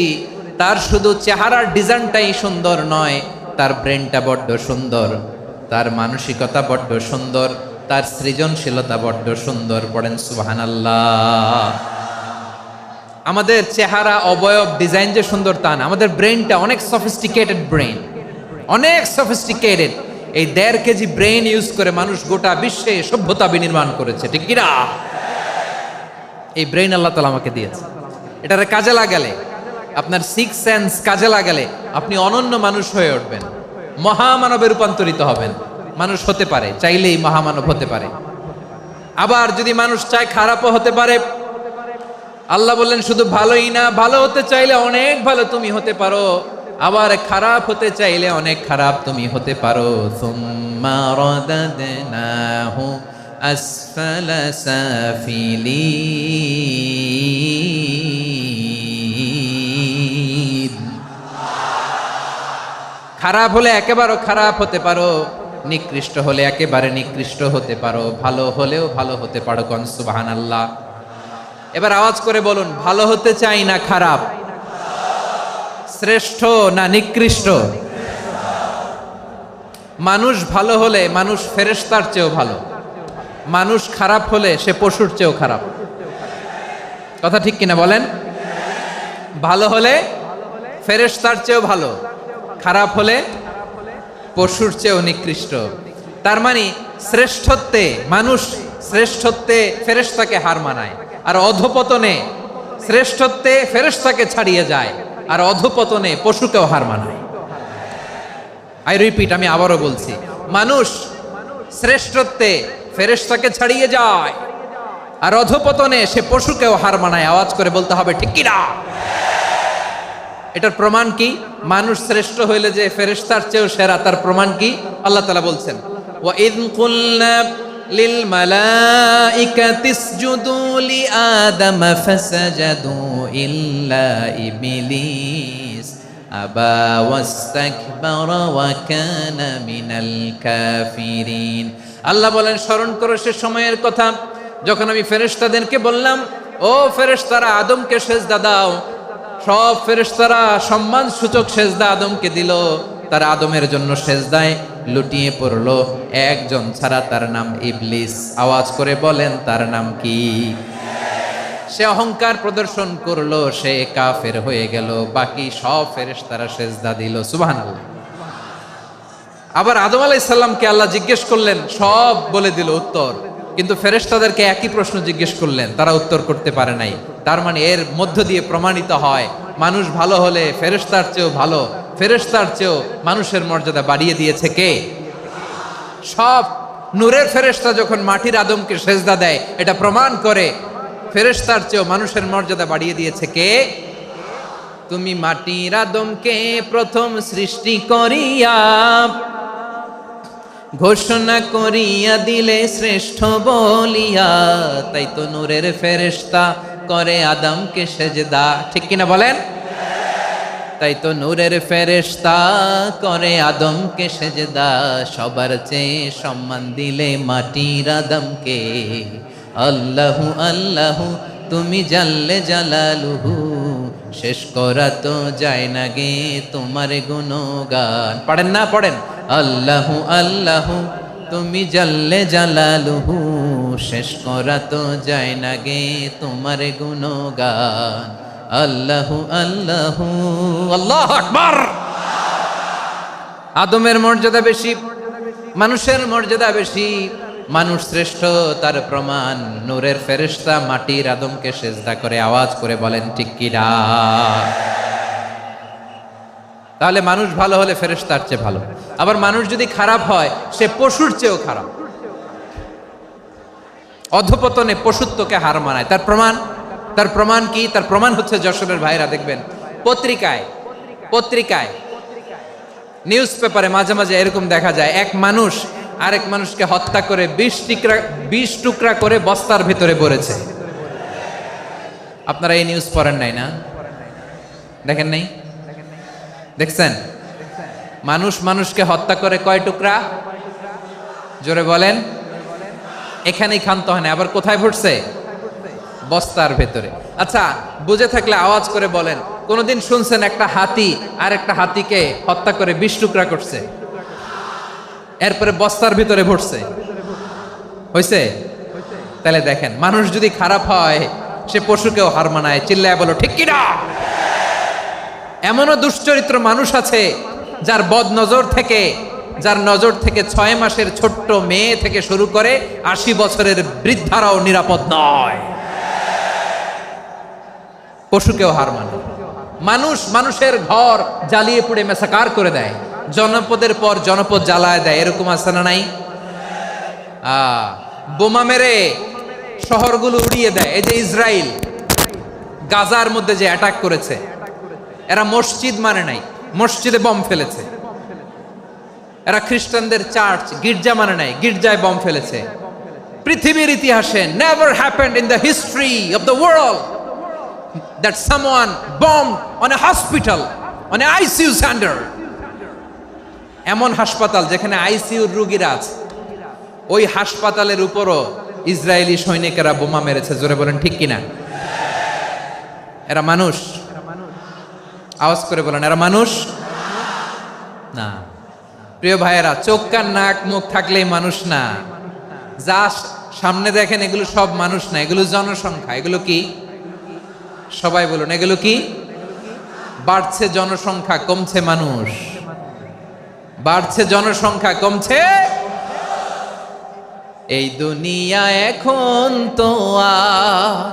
তার শুধু চেহারার ডিজাইনটাই সুন্দর নয়, তার ব্রেনটা বড্ড সুন্দর, তার মানসিকতা বড্ড সুন্দর, তার সৃজনশীলতা বড্ড সুন্দর। পড়েন সুবহানাল্লাহ। আমাদের চেহারা, অবয়ব, ডিজাইন যে সুন্দর তা না, আমাদের ব্রেনটা অনেক সফিস্টিকেটেড ব্রেন, অনেক সফিস্টিকেটেড। এই 1.5 কেজি ব্রেন ইউজ করে মানুষ গোটা বিশ্বে সভ্যতা বিনির্মাণ করেছে, ঠিক কিনা? এই ব্রেন আল্লাহ তাআলা আমাকে দিয়েছে। এটারে কাজে লাগালে, আপনার 6 সেন্স কাজে লাগালে আপনি অনন্য মানুষ হয়ে উঠবেন, মহামানবে রূপান্তরিত হবেন। মানুষ হতে পারে, চাইলেই মহামানব হতে পারে। আবার যদি মানুষ চায় খারাপও হতে পারে। আল্লাহ বললেন শুধু ভালোই না, ভালো হতে চাইলে অনেক ভালো তুমি হতে পারো, আবার খারাপ হতে চাইলে অনেক খারাপ তুমি হতে পারো। সুম্মা রাদাদনাহু আসফালা সাফিলিন। খারাপ হলে একেবারে খারাপ হতে পারো, নিকৃষ্ট হলে একেবারে নিকৃষ্ট হতে পারো, ভালো হলেও ভালো হতে পারো। কোন সুবহানাল্লাহ। এবার আওয়াজ করে বলুন, ভালো হতে চাই না খারাপ, শ্রেষ্ঠ না নিকৃষ্ট? মানুষ ভালো হলে মানুষ ফেরেশতার চেয়েও ভালো, মানুষ খারাপ হলে সে পশুর চেয়েও খারাপ। কথা ঠিক কিনা বলেন? ভালো হলে ফেরেশতার চেয়েও ভালো, খারাপ হলে পশুর চেয়েও নিকৃষ্ট। তার মানে শ্রেষ্ঠত্বে মানুষ, শ্রেষ্ঠত্বে ফেরেশতাকে হার মানায়, আর অধপতনে শ্রেষ্ঠত্বে ফেরেশতাকে ছাড়িয়ে যায়, আর অধপতনে পশুকেও হার মানায়। আই রিপিট, আমি আবারও বলছি, মানুষ শ্রেষ্ঠত্বে ফেরেশতাকে ছাড়িয়ে যায়, আর অধপতনে সে পশুকেও হার মানায়। আওয়াজ করে বলতে হবে ঠিক কিনা? এটার প্রমাণ কি? মানুষ শ্রেষ্ঠ হইলে যে ফেরেশতার চেয়েও সেরা, তার প্রমাণ কি? আল্লাহ তাআলা বলছেন, ওয়া ইয কুলনা লিল মালাইকাতি ইসজুদু লি আদম ফাসাজাদু ইল্লা ইবলিস আবা ওয়াস্তাকবারা ওয়া কানা মিনাল কাফিরিন। আল্লাহ বলেন, স্মরণ করো সে সময়ের কথা যখন আমি ফেরেশতাদেরকে বললাম, ও ফেরেশতারা আদমকে সেজদা দাও। সব ফেরেশতারা সম্মান সূচক সেজদা আদমকে দিল, তারা আদমের জন্য সেজদায় লুটিয়ে পড়লো, একজন ছাড়া, তার নাম ইবলিস। আওয়াজ করে বলেন, তার নাম কি? সে অহংকার প্রদর্শন করলো, সে কাফের হয়ে গেল, বাকি সব ফেরেশতারা সেজদা দিল। সুবহানাল্লাহ। আবার আদম আলাইহিস সালামকে আল্লাহ জিজ্ঞেস করলেন, সব বলে দিল উত্তর, কিন্তু ফেরেশতাদেরকে একই প্রশ্ন জিজ্ঞেস করলেন, তারা উত্তর করতে পারে নাই। তার মানে এর মধ্য দিয়ে প্রমাণিত হয়, মানুষ ভালো হলে ফেরেশতার চেয়েও ভালো, ফেরেশতার চেয়েও মানুষের মর্যাদা বাড়িয়ে দিয়েছে কে? সব নূরের ফেরেশতা যখন মাটির আদমকে সেজদা দেয়, এটা প্রমাণ করে ফেরেশতার চেয়েও মানুষের মর্যাদা বাড়িয়ে দিয়েছে কে? তুমি মাটির আদমকে প্রথম সৃষ্টি করিয়া ঘোষণা করিয়া দিলে শ্রেষ্ঠ বলিয়া, তাই তো নূরের ফেরেশতা করে আদমকে সেজদা। ঠিক কিনা বলেন? তাই তো নূরের ফেরেশতা করে আদমকে সেজদা, সবার চেয়ে সম্মান দিলে মাটির আদমকে। আল্লাহু আল্লাহু তুমি জাল্লে জালালুহু, শেষ করা তো যায় না গে তোমার গুণগান। পড়েন না? পড়েন। আল্লাহু আল্লাহু তুমি জাল্লে জালালুহু, শেষ করা তো যায় না গে তোমার গুণগান। আল্লাহু আল্লাহু আল্লাহু আকবার। আদমের মর্যাদা বেশি, মানুষের মর্যাদা বেশি, মানুষ শ্রেষ্ঠ তার প্রমাণ নূরের ফেরেশতা মাটির আদমকে সেজদা করে। আওয়াজ করে বলেন ঠিক কিনা? তাহলে মানুষ ভালো হলে ফেরেশতার চেয়ে ভালো, আবার মানুষ যদি খারাপ হয় সে পশুর চেয়েও খারাপ, অধপতনে পশুত্বকে হার মানায়। তার প্রমাণ, তার প্রমাণ কি? তার প্রমাণ হচ্ছে যশোরের ভাইরা দেখবেন পত্রিকায় নিউজ পেপারে মাঝে মাঝে এরকম দেখা যায়, এক মানুষ আরেক মানুষকে হত্যা করে 20 টুকরা করে বস্তার ভিতরে ভরেছে। আপনারা এই নিউজ পড়েন নাই না? দেখেন নাই? দেখছেন? মানুষ মানুষকে হত্যা করে কয় টুকরা? জোরে বলেন। এখানেই ক্ষান্ত হয় না, আবার কোথায় ভরছে? বস্তার ভেতরে। আচ্ছা, বুঝে থাকলে আওয়াজ করে বলেন, কোনদিন শুনছেন একটা হাতি আর একটা হাতিকে হত্যা করে 20 টুকরা করছে, এরপরে বস্তার ভিতরে ভরছে? হইছে? তাহলে দেখেন, মানুষ যদি খারাপ হয় সে পশুকেও হার মানায়। চিল্লায় বলো ঠিক কিনা? এমনও দুশ্চরিত্র মানুষ আছে যার যার নজর থেকে 6 মাসের ছোট্ট মেয়ে থেকে শুরু করে 80 বছরের বৃদ্ধারাও নিরাপদ নয়। পশুকেও হার মানে। মানুষের ঘর জ্বালিয়ে পুড়ে মেসাকার করে দেয়, জনপদের পর জনপদ জ্বালায় দেয়, এরকম আছে না নাই? বোমা মেরে শহরগুলো উড়িয়ে দেয়। এই যে ইসরায়েল গাজার মধ্যে যে অ্যাটাক করেছে, এরা মসজিদ মানে নাই, মসজিদে বম ফেলেছে। এরা খ্রিস্টানদের চার্চ গির্জা মানে নাই, গির্জায় বম ফেলেছে। পৃথিবীর ইতিহাসে never happened in the history of the world that someone bombed on a hospital, on a ICU center. এমন হাসপাতাল যেখানে আইসিইউ রোগীরা আছে, ওই হাসপাতালের উপরও ইসরায়েলি সৈনিকেরা বোমা মেরেছে। জোরে বলেন ঠিক কিনা? এরা মানুষ? আওয়াজ করে বলেন, এরা মানুষ না। প্রিয় ভাইয়েরা, চোখ কান নাক মুখ থাকলেই মানুষ না। যা সামনে দেখেন এগুলো সব মানুষ না, এগুলো জনসংখ্যা। এগুলো কি? সবাই বলুন, এগুলো কি? বাড়ছে জনসংখ্যা, কমছে মানুষ। বাড়ছে জনসংখ্যা, কমছে। এই দুনিয়া এখন তো আর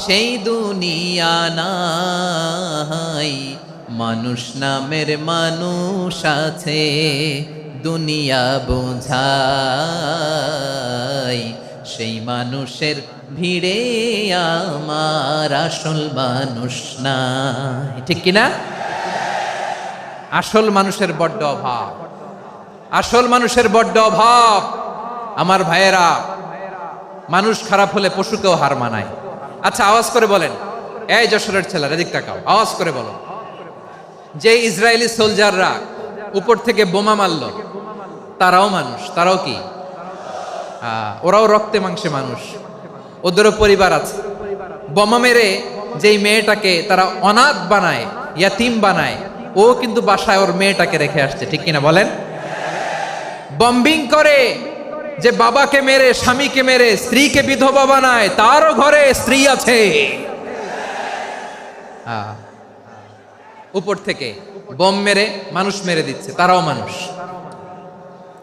সেই দুনিয়া নাই, মানুষ নামের মানুষ আছে, দুনিয়া বোঝাই, সেই মানুষের ভিড়ে আমার আসল মানুষ নাই। ঠিক কিনা? আসল মানুষের বড্ড অভাব, আসল মানুষের বড্ড অভাব। আমার ভাইয়েরা, মানুষ খারাপ হলে পশুকেও হার মানায়। আচ্ছা, আওয়াজ করে বলেন, এই যশোরের ছেলেরা এদিক তাকাও, আওয়াজ করে বলো, যে ইসরায়েলি সোলজাররা উপর থেকে বোমা মারল, তারাও মানুষ? তারাও কি? ওরাও রক্তে মাংসে মানুষ, ওদেরও পরিবার আছে। বোমা মেরে যেই মেয়েটাকে তারা অনাথ বানায়, ইয়াতিম বানায়, ও কিন্তু বাসায় ওর মেয়েটাকে রেখে আসছে। ঠিক কিনা বলেন? বম্বিং করে যে বাবাকে মেরে, স্বামীকে মেরে স্ত্রীকে বিধবা বানায়, তারও ঘরে স্ত্রী আছে। উপর থেকে বম মেরে মানুষ মেরে দিচ্ছে, তারাও মানুষ।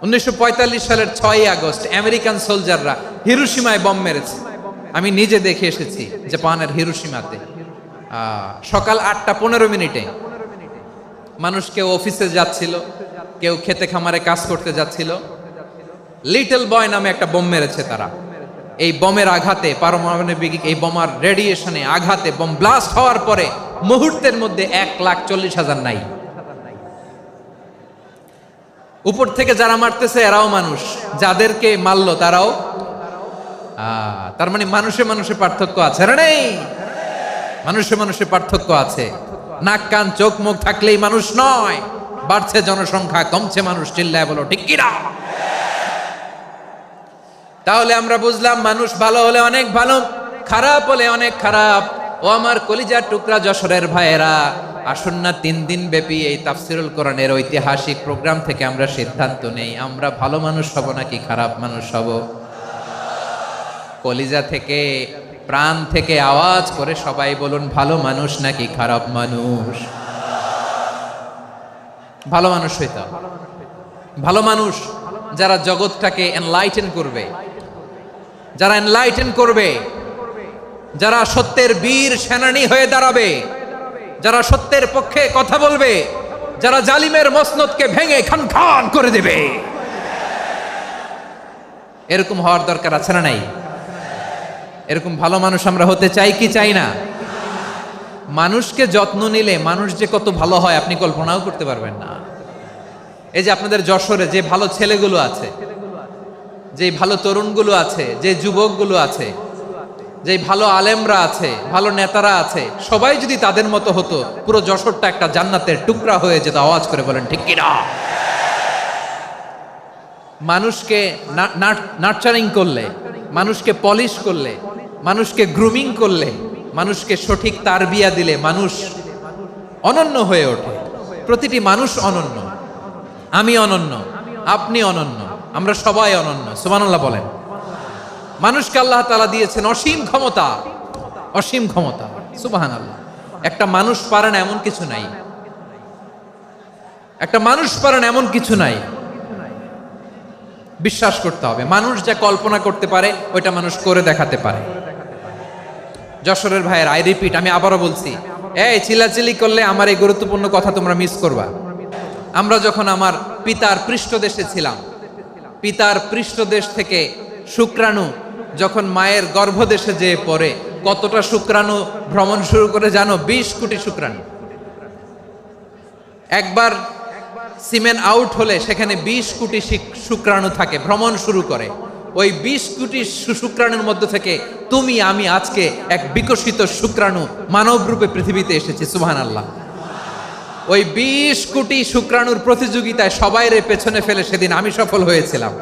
1945 সালের 6 আগস্ট আমেরিকান সোলজাররা হিরোশিমায় বম মেরেছে। আমি নিজে দেখে এসেছি জাপানের হিরোশিমাতে। সকাল 8:15 মানুষ কেউ অফিসে যাচ্ছিল, কেউ খেতে খামারে কাজ করতে যাচ্ছিল। লিটল বয় নামে একটা বোম মেরেছে তারা। এই বোমের আঘাতে, পারমাণবিক এই বোমার রেডিয়েশনে আঘাতে বোম ব্লাস্ট হওয়ার পরে মুহূর্তের মধ্যে 1,40,000 নাই। উপর থেকে যারা মারতেছে এরাও মানুষ, যাদেরকে মারলো তারাও। তার মানে মানুষে মানুষে পার্থক্য আছে না? নেই? মানুষে মানুষে পার্থক্য আছে। নাক কান চোখ মুখ থাকলেই মানুষ নয়। বাড়ছে জনসংখ্যা, কমছে মানুষ। চিল্লায় বলো ঠিক কিনা? তাহলে আমরা বুঝলাম, মানুষ ভালো হলে অনেক ভালো, খারাপ হলে অনেক খারাপ। ও আমার কলিজার টুকরা যশোরের ভাইয়েরা, আসুন না 3 দিন ব্যাপী এই তাফসিরুল কোরআনের ঐতিহাসিক প্রোগ্রাম থেকে আমরা সিদ্ধান্ত নেই, আমরা ভালো মানুষ হব নাকি খারাপ মানুষ হব। কলিজা থেকে, প্রাণ থেকে আওয়াজ করে সবাই বলুন, ভালো মানুষ নাকি খারাপ মানুষ? ভালো মানুষ হইতে হবে। ভালো মানুষ যারা জগৎটাকে এনলাইটেন করবে, যারা এনলাইটেন করবে, যারা সত্যের বীর সেনানী হয়ে দাঁড়াবে, যারা সত্যের পক্ষে কথা বলবে, যারা জালিমের মসনদকে ভেঙে খান খান করে দেবে। এরকম হওয়ার দরকার আছে না নাই? এরকম ভালো মানুষ আমরা হতে চাই কি চাই না? মানুষকে যত্ন নিলে মানুষ যে কত ভালো হয় আপনি কল্পনাও করতে পারবেন না। এই যে আপনাদের যশোরে যে ভালো ছেলেগুলো আছে, যে ভালো তরুণগুলো আছে, যে যুবকগুলো আছে, যে ভালো আলেমরা আছে, ভালো নেতারা আছে, সবাই যদি তাদের মতো হতো, পুরো যশোরটা একটা জান্নাতের টুকরা হয়ে যেত। আওয়াজ করে বলেন ঠিক কিনা? মানুষকে নার্চারিং করলে, মানুষকে পলিশ করলে, মানুষকে গ্রুমিং করলে, মানুষকে সঠিক তারবিয়া দিলে মানুষ অনন্য হয়ে ওঠে। প্রতিটি মানুষ অনন্য। আমি অনন্য, আপনি অনন্য, আমরা সবাই অনন্য। সুবহানাল্লাহ বলেন। মানুষকে আল্লাহ তাআলা দিয়েছেন অসীম ক্ষমতা, অসীম ক্ষমতা। সুবহানাল্লাহ। একটা মানুষ পারে না এমন কিছু নাই। একটা মানুষ পারেন এমন কিছু নাই, বিশ্বাস করতে হবে মানুষ যা কল্পনা করতে পারে ওইটা মানুষ করে দেখাতে পারে। যশোরের ভাইয়ের আই রিপিট, আমি আবারও বলছি, এই চিল্লাচিল্লি করলে আমার এই গুরুত্বপূর্ণ কথা তোমরা মিস করবা। আমরা যখন আমার পিতার পৃষ্ঠদেশে ছিলাম, পিতার পৃষ্ঠদেশ থেকে শুক্রাণু যখন মায়ের গর্ভদেশে যেয়ে পড়ে, কতটা শুক্রাণু ভ্রমণ শুরু করে জানো? 20 কোটি শুক্রাণু। একবার সিমেন আউট হলে সেখানে 20 কোটি শুক্রাণু থাকে, ভ্রমণ শুরু করে। ওই 20 কোটি শুক্রাণুর মধ্যে থেকে তুমি আমি আজকে এক বিকশিত শুক্রাণু মানব রূপে পৃথিবীতে এসেছি। সুবহানাল্লাহ। ওই 20 কোটি শুক্রাণুর প্রতিযোগিতায় সবাইরে পেছনে ফেলে সেদিন আমি সফল হয়েছিলাম,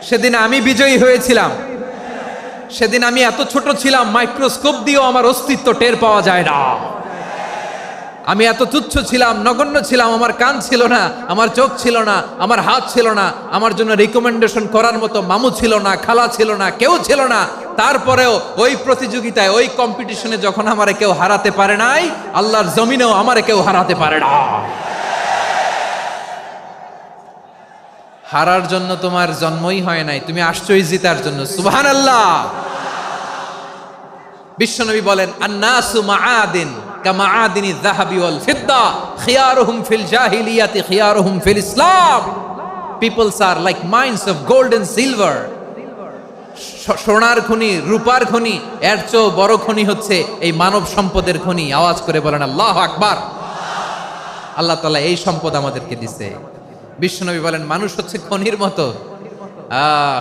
সেদিন আমি বিজয়ী হয়েছিলাম। সেদিন আমি এত ছোট ছিলাম, মাইক্রোস্কোপ দিয়েও আমার অস্তিত্ব টের পাওয়া যায় না। আমি এত তুচ্ছ ছিলাম, নগণ্য ছিলাম, আমার কান ছিল না, আমার চোখ ছিল না, আমার হাত ছিল না, আমার জন্য রিকমেন্ডেশন করার মতো মামু ছিল না, খালা ছিল না, কেউ ছিল না। তারপরেও ওই প্রতিযোগিতায়, ওই কম্পিটিশনে যখন আমারে কেউ হারাতে পারে নাই, আল্লাহর জমিনেও আমারে কেউ হারাতে পারে না। হারার জন্য তোমার জন্মই হয় নাই, তুমি আসছই জিতার জন্য। সুবহানাল্লাহ। বিশ্বনবী বলেন, আন্নাসু মাআদিন কামাআদিনি যাহাবি ওয়াল ফিদ্দা খিয়ারুহুম ফিল জাহিলিয়াতি খিয়ারুহুম ফিল ইসলাম। Peoples are like mines of gold and silver. সোনার খনি, রূপার খনি, এর চেয়েও বড় খনি হচ্ছে এই মানব সম্পদের খনি। আওয়াজ করে বলেন আল্লাহু আকবার। আল্লাহ তাআলা এই সম্পদ আমাদেরকে দিয়েছে। বিশ্বনবী বলেন, মানুষ হচ্ছে খনির মতো।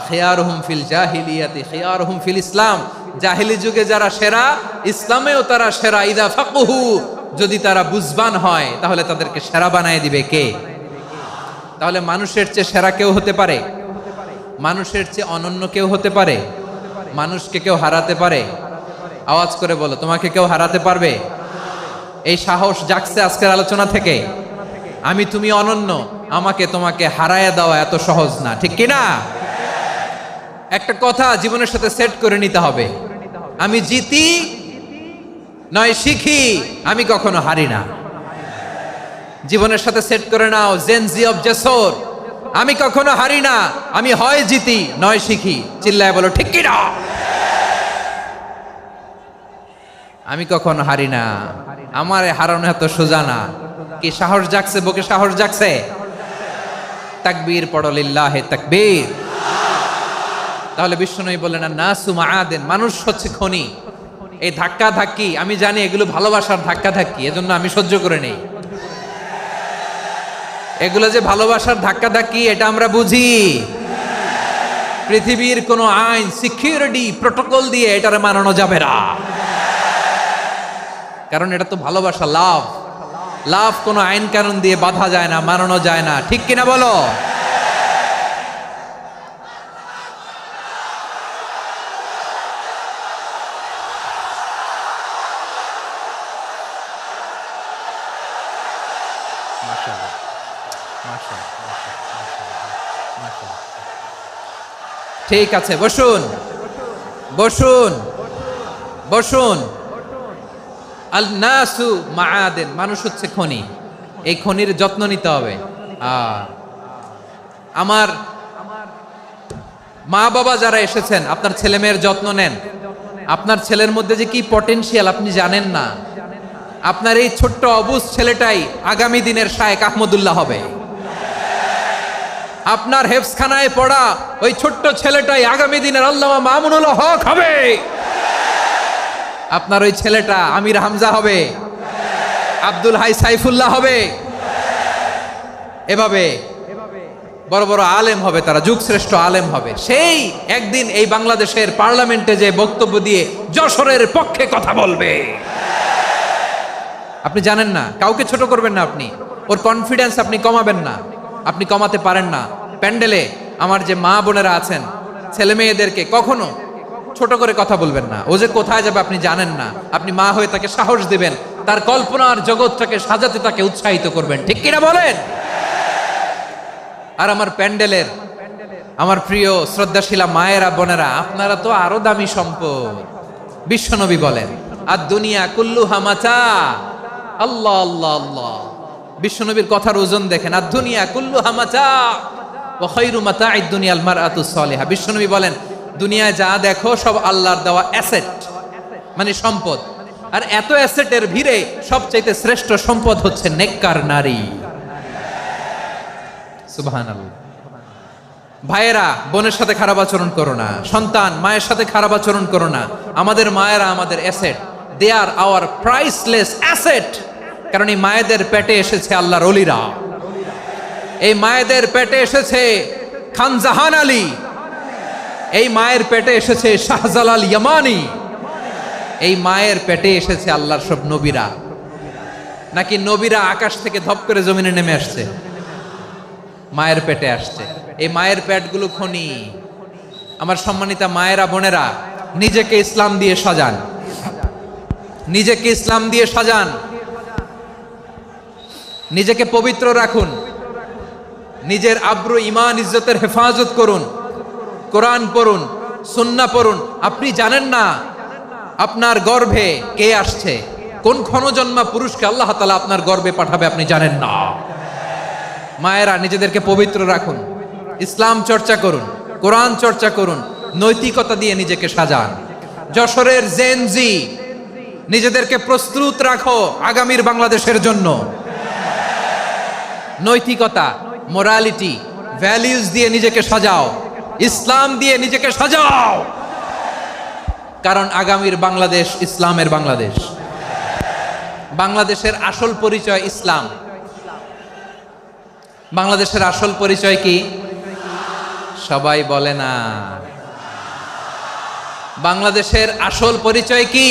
খিয়ারুহুম ফিল জাহিলিয়াতি খিয়ারুহুম ফিল ইসলাম। জাহিলি যুগে যারা সেরা, ইসলামেও তারা সেরা। ইদা ফাকুহু, যদি তারা বুঝবান হয় তাহলে তাদেরকে সেরা বানায় দিবে কে? তাহলে মানুষের চেয়ে সেরা কেউ হতে পারে? মানুষের চেয়ে অনন্য কেউ হতে পারে? মানুষকে কেউ হারাতে পারে? আওয়াজ করে বলো, তোমাকে কেউ হারাতে পারবে? এই সাহস জাগছে আজকের আলোচনা থেকে। আমি তুমি অনন্য, আমাকে তোমাকে হারায় দেওয়া এত সহজ না, ঠিক কি না? একটা কথা জীবনের সাথে সেট করে নিতে হবে, আমি জিতি নয় শিখি, আমি কখনো হারি না। জীবনের সাথে সেট করে নাও, জেনজি অফ জেসর, আমি কখনো হারি না, আমি হয় জিতি নয় শিখি। চিল্লায় বলো ঠিক কি না? আমি কখনো হারি না, আমার হারানো এত সোজা না। কি সাহস জাগছে? বুকে সাহস জাগছে? তাকবীর পড়ো, লিল্লাহে তাকবীর। তাহলে বিশ্বনবী বললেন, নাসু মাআদিন, মানুষ হচ্ছে খনি। এই ধাক্কা ধাক্কি আমি জানি এগুলো ভালোবাসার ধাক্কা ধাক্কি, এজন্য আমি সহ্য করে নেই। এগুলো যে ভালোবাসার ধাক্কা ধাক্কি এটা আমরা বুঝি। পৃথিবীর কোনো আইন, সিকিউরিটি প্রটোকল দিয়ে এটারে মানানো যাবে না, কারণ এটা তো ভালোবাসা, লাভ। লাভ কোনো আইন কানুন দিয়ে বাধা যায় না, মানানো যায় না, ঠিক কিনা বলো? ঠিক আছে, বসুন বসুন বসুন। আল নাসু মাআদিন, মানুষ হচ্ছে খনি। এই খনির যত্ন নিতে হবে। আমার মা বাবা যারা এসেছেন, আপনার ছেলে মেয়ের যত্ন নেন। আপনার ছেলের মধ্যে যে কি পটেনশিয়াল আপনি জানেন না। আপনার এই ছোট্ট অবুজ ছেলেটাই আগামী দিনের শায়েখ আহমদুল্লাহ হবে। আপনার হেফজখানায় পড়া ওই ছোট্ট ছেলেটাই আগামী দিনের আল্লামা মামুনুল হক হবে। আপনার ওই ছেলেটা আমির হামজা হবে, আব্দুল হাই সাইফুল্লাহ হবে। এভাবে বড় বড় আলেম হবে, তারা যুগশ্রেষ্ঠ আলেম হবে। সেই একদিন এই বাংলাদেশের পার্লামেন্টে যে বক্তব্য দিয়ে যশোরের পক্ষে কথা বলবে। আপনি জানেন না, কাউকে ছোট করবেন না আপনি। ওর কনফিডেন্স আপনি কমাবেন না, আপনি কমাতে পারেন না। প্যান্ডেলে আমার যে মা বোনেরা আছেন, ছেলে মেয়েদেরকে কখনো ছোট করে কথা বলবেন না। ও যে কোথায় যাবে আপনি জানেন না। আপনি মা হয়ে তাকে সাহস দিবেন, তার কল্পনার জগৎটাকে সাজাতে তাকে উৎসাহিত করবেন, ঠিক কিনা বলেন? আর আমার প্যান্ডেলের আমার প্রিয় শ্রদ্ধাশীলা মায়েরা বোনেরা, আপনারা তো আরো দামি সম্পদ। বিশ্বনবী বলেন, আর দুনিয়া কুল্লুহা মাতা। আল্লাহ আল্লাহ আল্লাহ, বিশ্বনবীর কথার ওজন দেখেন, আর দুনিয়া কুল্লুহা মাতা ওয়া খায়রু মাতা'আদ দুনিয়াল মারআতুস সালিহা। বিশ্বনবী বলেন, দুনিয়ায় যা দেখো সব আল্লাহর দেওয়া অ্যাসেট, মানে সম্পদ। আর এত অ্যাসেটের ভিড়ে সবচাইতে শ্রেষ্ঠ সম্পদ হচ্ছে নেককার নারী। সুবহানাল্লাহ। ভাইয়েরা, বোনের সাথে খারাপ আচরণ করো না। সন্তান, মায়ের সাথে খারাপ আচরণ করো না। আমাদের মায়েরা আমাদের asset, they are our priceless asset. কারণ এই মায়েদের পেটে এসেছে আল্লাহর ওলিরা, এই মায়েদের পেটে এসেছে খান জাহান আলী, এই মায়ের পেটে এসেছে শাহজালাল ইয়ামানি, এই মায়ের পেটে এসেছে আল্লাহর সব নবীরা। নাকি নবীরা আকাশ থেকে ধপ করে জমিনে নেমে আসছে? মায়ের পেটে আসছে। এই মায়ের পেটগুলো খনি। আমার সম্মানিতা মায়েরা, বোনেরা, নিজেকে ইসলাম দিয়ে সাজান, নিজেকে ইসলাম দিয়ে সাজান, নিজেকে পবিত্র রাখুন, নিজের আব্রু ইমান ইজ্জতের হেফাজত করুন, কোরআন পড়ুন, সুন্নাহ পড়ুন। আপনি জানেন না আপনার গর্ভে কে আসছে, কোন ক্ষণজন্মা পুরুষকে আল্লাহ তাআলা আপনার গর্ভে পাঠাবে আপনি জানেন না। মায়েরা, নিজেদেরকে পবিত্র রাখুন, ইসলাম চর্চা করুন, কোরআন চর্চা করুন, নৈতিকতা দিয়ে নিজেকে সাজান। যশোরের জেনজি, নিজেদেরকে প্রস্তুত রাখো আগামীর বাংলাদেশের জন্য। নৈতিকতা, মোরালিটি, ভ্যালিউজ দিয়ে নিজেকে সাজাও, ইসলাম দিয়ে নিজেকে সাজাও। কারণ আগামীর বাংলাদেশ ইসলামের বাংলাদেশ। বাংলাদেশের আসল পরিচয় ইসলাম। বাংলাদেশের আসল পরিচয় কি? সবাই বলে না। বাংলাদেশের আসল পরিচয় কি?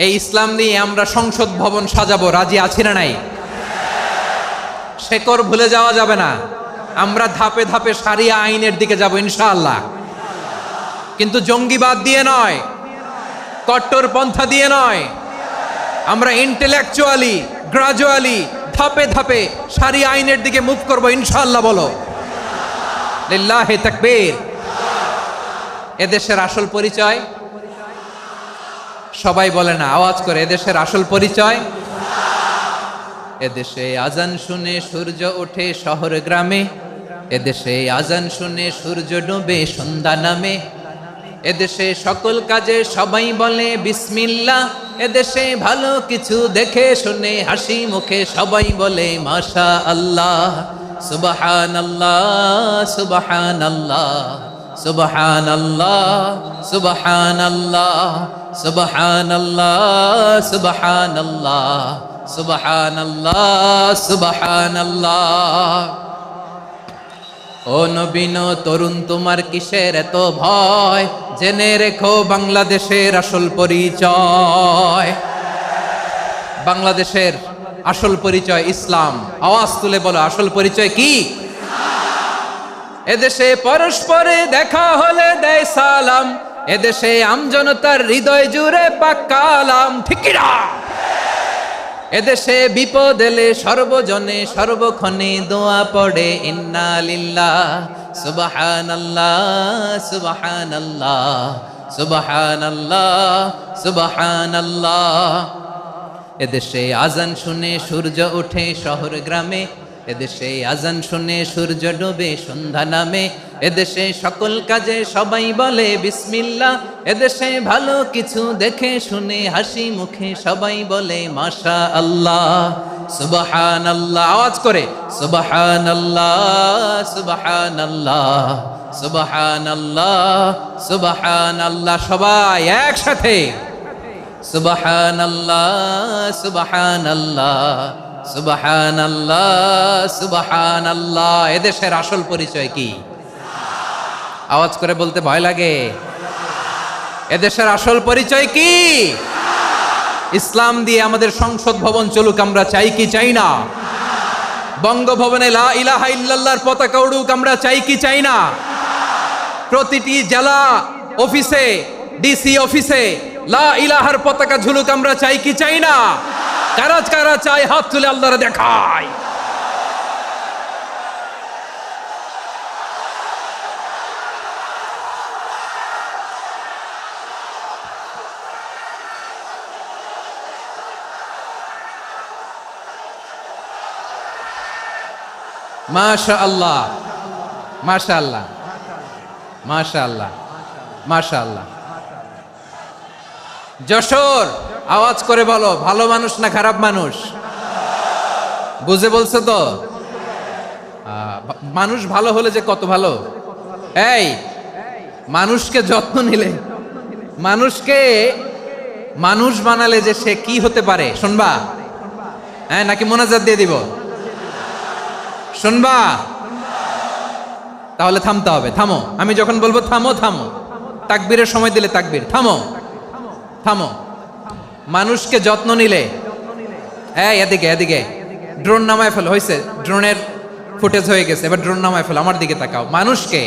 এই ইসলাম নিয়ে আমরা সংসদ ভবন সাজাবো, রাজি আছি না নাই? শেকড় ভুলে যাওয়া যাবে না। আমরা ধাপে ধাপে শারিয়া আইনের দিকে যাব ইনশাআল্লাহ, কিন্তু জঙ্গিবাদ দিয়ে নয়, কট্টর পন্থা দিয়ে নয়। আমরা ইন্টেলেকচুয়ালি, গ্রাজুয়ালি, ধাপে ধাপে শারিয়া আইনের দিকে মুভ করবো ইনশাআল্লাহ। বলো লিল্লাহি তাকবীর। এদেশের আসল পরিচয় সবাই বলে না, আওয়াজ করে, এদেশের আসল পরিচয়। এদেশে আজান শুনে সূর্য ওঠে শহর গ্রামে, এদেশে আজান শুনে সূর্য ডুবে সন্ধ্যা নামে, এদেশে সকল কাজে সবাই বলে বিসমিল্লাহ, এদেশে ভালো কিছু দেখে শুনে হাসি মুখে সবাই বলে মাশা আল্লাহ। সুবহানাল্লাহ, সুবহানাল্লাহ, সুবহানাল্লাহ, সুবহানাল্লাহ, সুবহানাল্লাহ, সুবহানাল্লাহ, সুবহানাল্লাহ, সুবহানাল্লাহ। ও নবীন তরুণ, তোমার কিসের এত ভয়? জেনে রেখো বাংলাদেশের আসল পরিচয়। বাংলাদেশের আসল পরিচয় ইসলাম। আওয়াজ তুলে বলো, আসল পরিচয় কি? এদেশে পরস্পরে দেখা হলে দেয় সালাম, এদেশে আমজনতার হৃদয় জুড়ে পাক্কালাম। ঠিক কি না? এদেশে বিপদ এলে সর্বজনে সর্বক্ষণে দোয়া পড়ে ইন্না লিল্লাহ, সুবহানাল্লাহ, সুবহানাল্লাহ, সুবহানাল্লাহ, সুবহানাল্লাহ। এদেশে আজান শুনে সূর্য ওঠে শহর গ্রামে, এদেশে আজান শুনে সূর্য ডুবে সন্ধ্যা নামে, এদেশে সকল কাজে সবাই বলে বিসমিল্লাহ, এদেশে ভালো কিছু দেখে শুনে হাসি মুখে সবাই বলে মাশা আল্লাহ। সুবহানাল্লাহ, আওয়াজ করে সুবহানাল্লাহ, সুবহানাল্লাহ, সুবহানাল্লাহ, সুবহানাল্লাহ। সবাই একসাথে সুবহানাল্লাহ, সুবহানাল্লাহ, সুবহানাল্লাহ, সুবহানাল্লাহ। এদেশের আসল পরিচয় কি? আওয়াজ করে বলতে ভয় লাগে। এদেশের আসল পরিচয় কি? ইসলাম দিয়ে আমাদের সংসদ ভবন চলুক, আমরা চাই কি চাই না? বঙ্গভবনে লা ইলাহা ইল্লাল্লাহর পতাকা উড়ুক, আমরা চাই কি চাই না? প্রতিটি জেলা অফিসে, ডিসি অফিসে লা ইলাহার পতাকা ঝুলুক, আমরা চাই কি চাই না? কারা কারা চাই হাত তুলে আল্লাহরে দেখায়। মাশাআল্লাহ, মাশাআল্লাহ, মাশাআল্লাহ, মাশাআল্লাহ। যশোর, আওয়াজ করে বলো, ভালো মানুষ না খারাপ মানুষ? বুঝে বলছো তো? মানুষ ভালো হলে যে কত ভালো। এই মানুষকে যত্ন নিলে, মানুষকে মানুষ বানালে যে সে কি হতে পারে শুনবা? হ্যাঁ, নাকি মোনাজাত দিয়ে দিব? শুনবা? তাহলে থামতে হবে। থামো, আমি যখন বলবো থামো থামো, তাকবীরের সময় দিলে তাকবীর। থামো থামো। মানুষকে যত্ন নিলে, এই এদিকে এদিকে, ড্রোন নামায় ফেলো। হয়েছে, ড্রোনের ফুটেজ হয়ে গেছে, এবার ড্রোন নামায় ফেলো। আমার দিকে তাকাও। মানুষকে,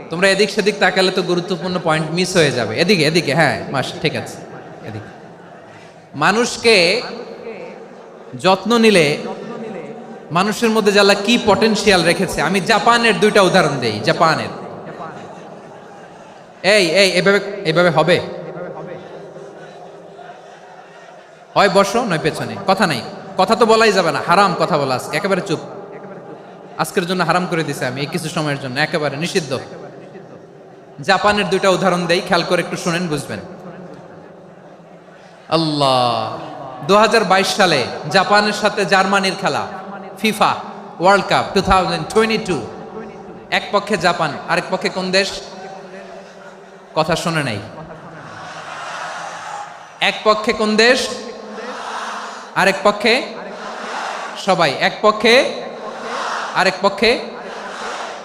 তোমরা এদিক সেদিক তাকালে তো গুরুত্বপূর্ণ পয়েন্ট মিস হয়ে যাবে। এদিকে এদিকে, হ্যাঁ মাস, ঠিক আছে, এদিকে। মানুষকে যত্ন নিলে মানুষের মধ্যে যারা কি পটেনশিয়াল রেখেছে। আমি জাপানের দুইটা উদাহরণ দেই। জাপানের, এই এই এভাবে এভাবে হবে, হয় বসো নয় পেছনে, কথা নাই, কথা তো বলাই যাবে না, হারাম কথা বলা। আজকে একেবারে চুপ, আজকের জন্য হারাম করে দিছে আমি, এই কিছু সময়ের জন্য একেবারে নিষিদ্ধ। জাপানের দুইটা উদাহরণ দেই, খেয়াল করে একটু শুনেন, বুঝবেন। আল্লাহ, 2022 সালে জাপানের সাথে জার্মানির খেলা, ফিফা ওয়ার্ল্ড কাপ 2022। এক পক্ষে জাপান, আরেক পক্ষে কোন দেশ? কথা শুনে নাই। এক পক্ষে কোন দেশ, আরেক পক্ষে সবাই। এক পক্ষে, আরেক পক্ষে।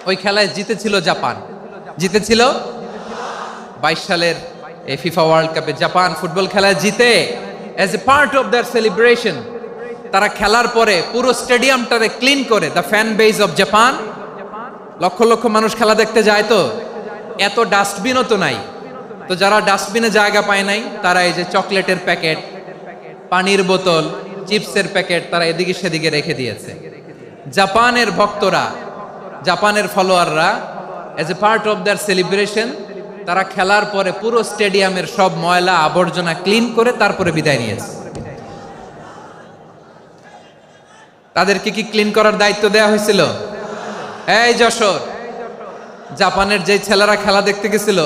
ওই খেলায় জিতেছিল জাপান, জিতেছিল 22 সালের এই ফিফা ওয়ার্ল্ড কাপে। জাপান ফুটবল খেলায় জিতে, as a part of their celebration, তারা খেলার পরে পুরো স্টেডিয়ামটারে ক্লিন করে। The fan base of Japan, lakh lakh মানুষ খেলা দেখতে যায়, তো এত ডাস্টবিনও তো নাই। তো যারা ডাস্টবিনে জায়গা পায় নাই, তারা এই যে চকলেটের প্যাকেট, পানির বোতল, চিপসের প্যাকেট, তারা এদিকে সেদিকে রেখে দিয়েছে। জাপানের ভক্তরা, জাপানের ফলোয়াররা, as a part of their celebration, তারা খেলার পরে পুরো স্টেডিয়ামের সব ময়লা আবর্জনা ক্লিন করে তারপরে বিদায় নিয়েছে। তাদেরকে কি ক্লিন করার দায়িত্ব দেওয়া হয়েছিল? এই যশোর, জাপানের যে ছেলেরা খেলা দেখতে গেছিল,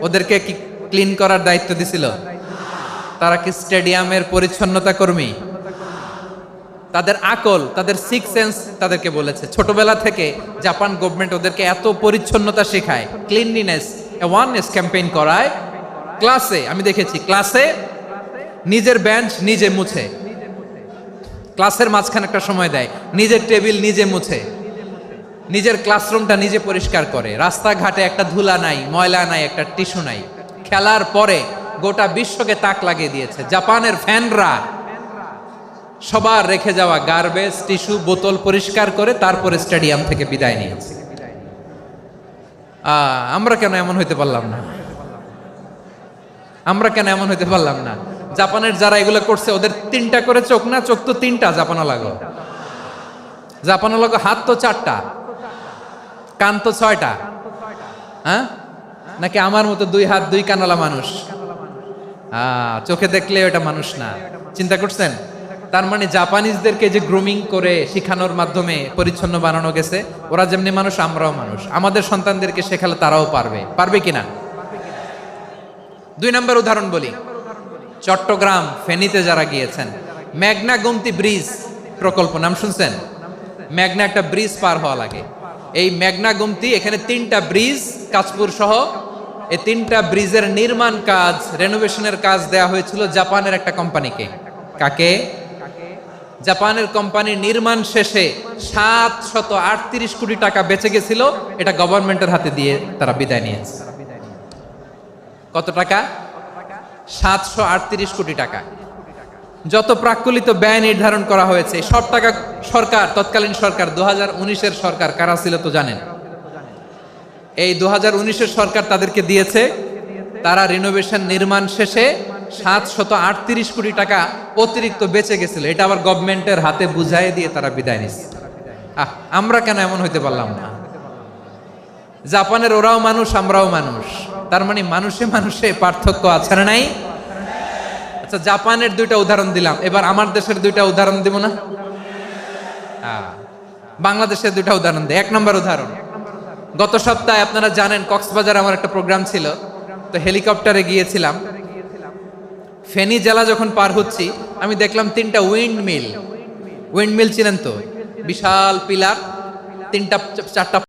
ওদেরকে কি ক্লিন করার দায়িত্ব দিছিল? তারা কি স্টেডিয়ামের পরিচ্ছন্নতা কর্মী? তাদের আকল, তাদের সিক্স সেন্স তাদেরকে বলেছে। ছোটবেলা থেকে জাপান গভর্নমেন্ট ওদেরকে এত পরিচ্ছন্নতা শেখায়, ক্লিনলিনেস অ্যাওয়ারনেস ক্যাম্পেইন করায়। ক্লাসে আমি দেখেছি, ক্লাসে নিজের বেঞ্চ নিজে মুছে, ক্লাসের মাঝখানে একটা সময় দেয়, নিজের টেবিল নিজে মুছে, নিজের ক্লাসরুমটা নিজে পরিষ্কার করে। রাস্তাঘাটে একটা ধুলা নাই, ময়লা নাই, একটা টিস্যু নাই। খেলার পরে গোটা বিশ্বকে তাক লাগিয়ে দিয়েছে। জাপানের ফ্যানরা সবার রেখে যাওয়া গার্বেজ, টিস্যু, বোতল পরিষ্কার করে তারপরে স্টেডিয়াম থেকে বিদায় নিয়েছে। আমরা কেন এমন হইতে পারলাম না? আমরা কেন এমন হইতে পারলাম না? জাপানের যারা এগুলো করছে, ওদের 3টা করে চোখ না? চোখ তো 3টা, জাপানো লাগো, জাপানো লাগো। হাত তো 4টা, কান তো 6টা। হ্যাঁ, নাকি আমার মতো 2 হাত 2 কানওয়ালা মানুষ? চোখে দেখলে ওটা মানুষ না। চিন্তা করছেন? তার মানে জাপানিজদেরকে যে গ্রুমিং করে শিখানোর মাধ্যমে পরিচ্ছন্ন বানানো গেছে। ওরা যেমনি মানুষ, আমরাও মানুষ। আমাদের সন্তানদেরকে শেখালে তারাও পারবে। পারবে কিনা? 2 নম্বর উদাহরণ বলি। চট্টগ্রাম ফেনীতে যারা গিয়েছেন, মেঘনা গোমতী ব্রিজ প্রকল্প নাম শুনছেন? মেঘনা একটা ব্রিজ পার হওয়া লাগে। এই মেঘনা গোমতী, এখানে 3টা ব্রিজ, কাঁচপুর সহ, এই 3টা ব্রিজের নির্মাণ কাজ, রেনোভেশনের কাজ দেয়া হয়েছিল জাপানের একটা কোম্পানিকে। কাকে? জাপানের কোম্পানি। নির্মাণ শেষে 738 কোটি টাকা বেঁচে গেছিল, এটা গভর্নমেন্টের হাতে দিয়ে তারা বিদায় নিয়েছে। কত টাকা? 738 কোটি টাকা। যত প্রাক্কলিত ব্যয় নির্ধারণ করা হয়েছে, সব টাকা সরকার, তৎকালীন সরকার, 2019-এর সরকার, কারা ছিল তো জানেন? এই 2019-এর সরকার তাদেরকে দিয়েছে। তারা রিনোভেশন নির্মাণ শেষে 738 কোটি টাকা অতিরিক্ত বেঁচে গেছিল, এটা আবার গভর্নমেন্টের হাতে বুঝাই দিয়ে তারা বিদায় নিচ্ছে। আমরা কেন এমন হইতে পারলাম না? জাপানের ওরাও মানুষ, আমরাও মানুষ। তার মানে মানুষে মানুষে পার্থক্য আছে না নাই? আচ্ছা, জাপানের 2টা উদাহরণ দিলাম, এবার আমার দেশের 2টা উদাহরণ দিব না? বাংলাদেশের দুটা উদাহরণ দেয়। 1 নম্বর উদাহরণ, গত সপ্তাহে আপনারা জানেন কক্সবাজার আমার একটা প্রোগ্রাম ছিল, তো হেলিকপ্টারে গিয়েছিলাম। ফেনী জেলা যখন পার হচ্ছি আমি দেখলাম 3টা উইন্ড মিল চিনেন তো, বিশাল পিলার, 3টা 4টা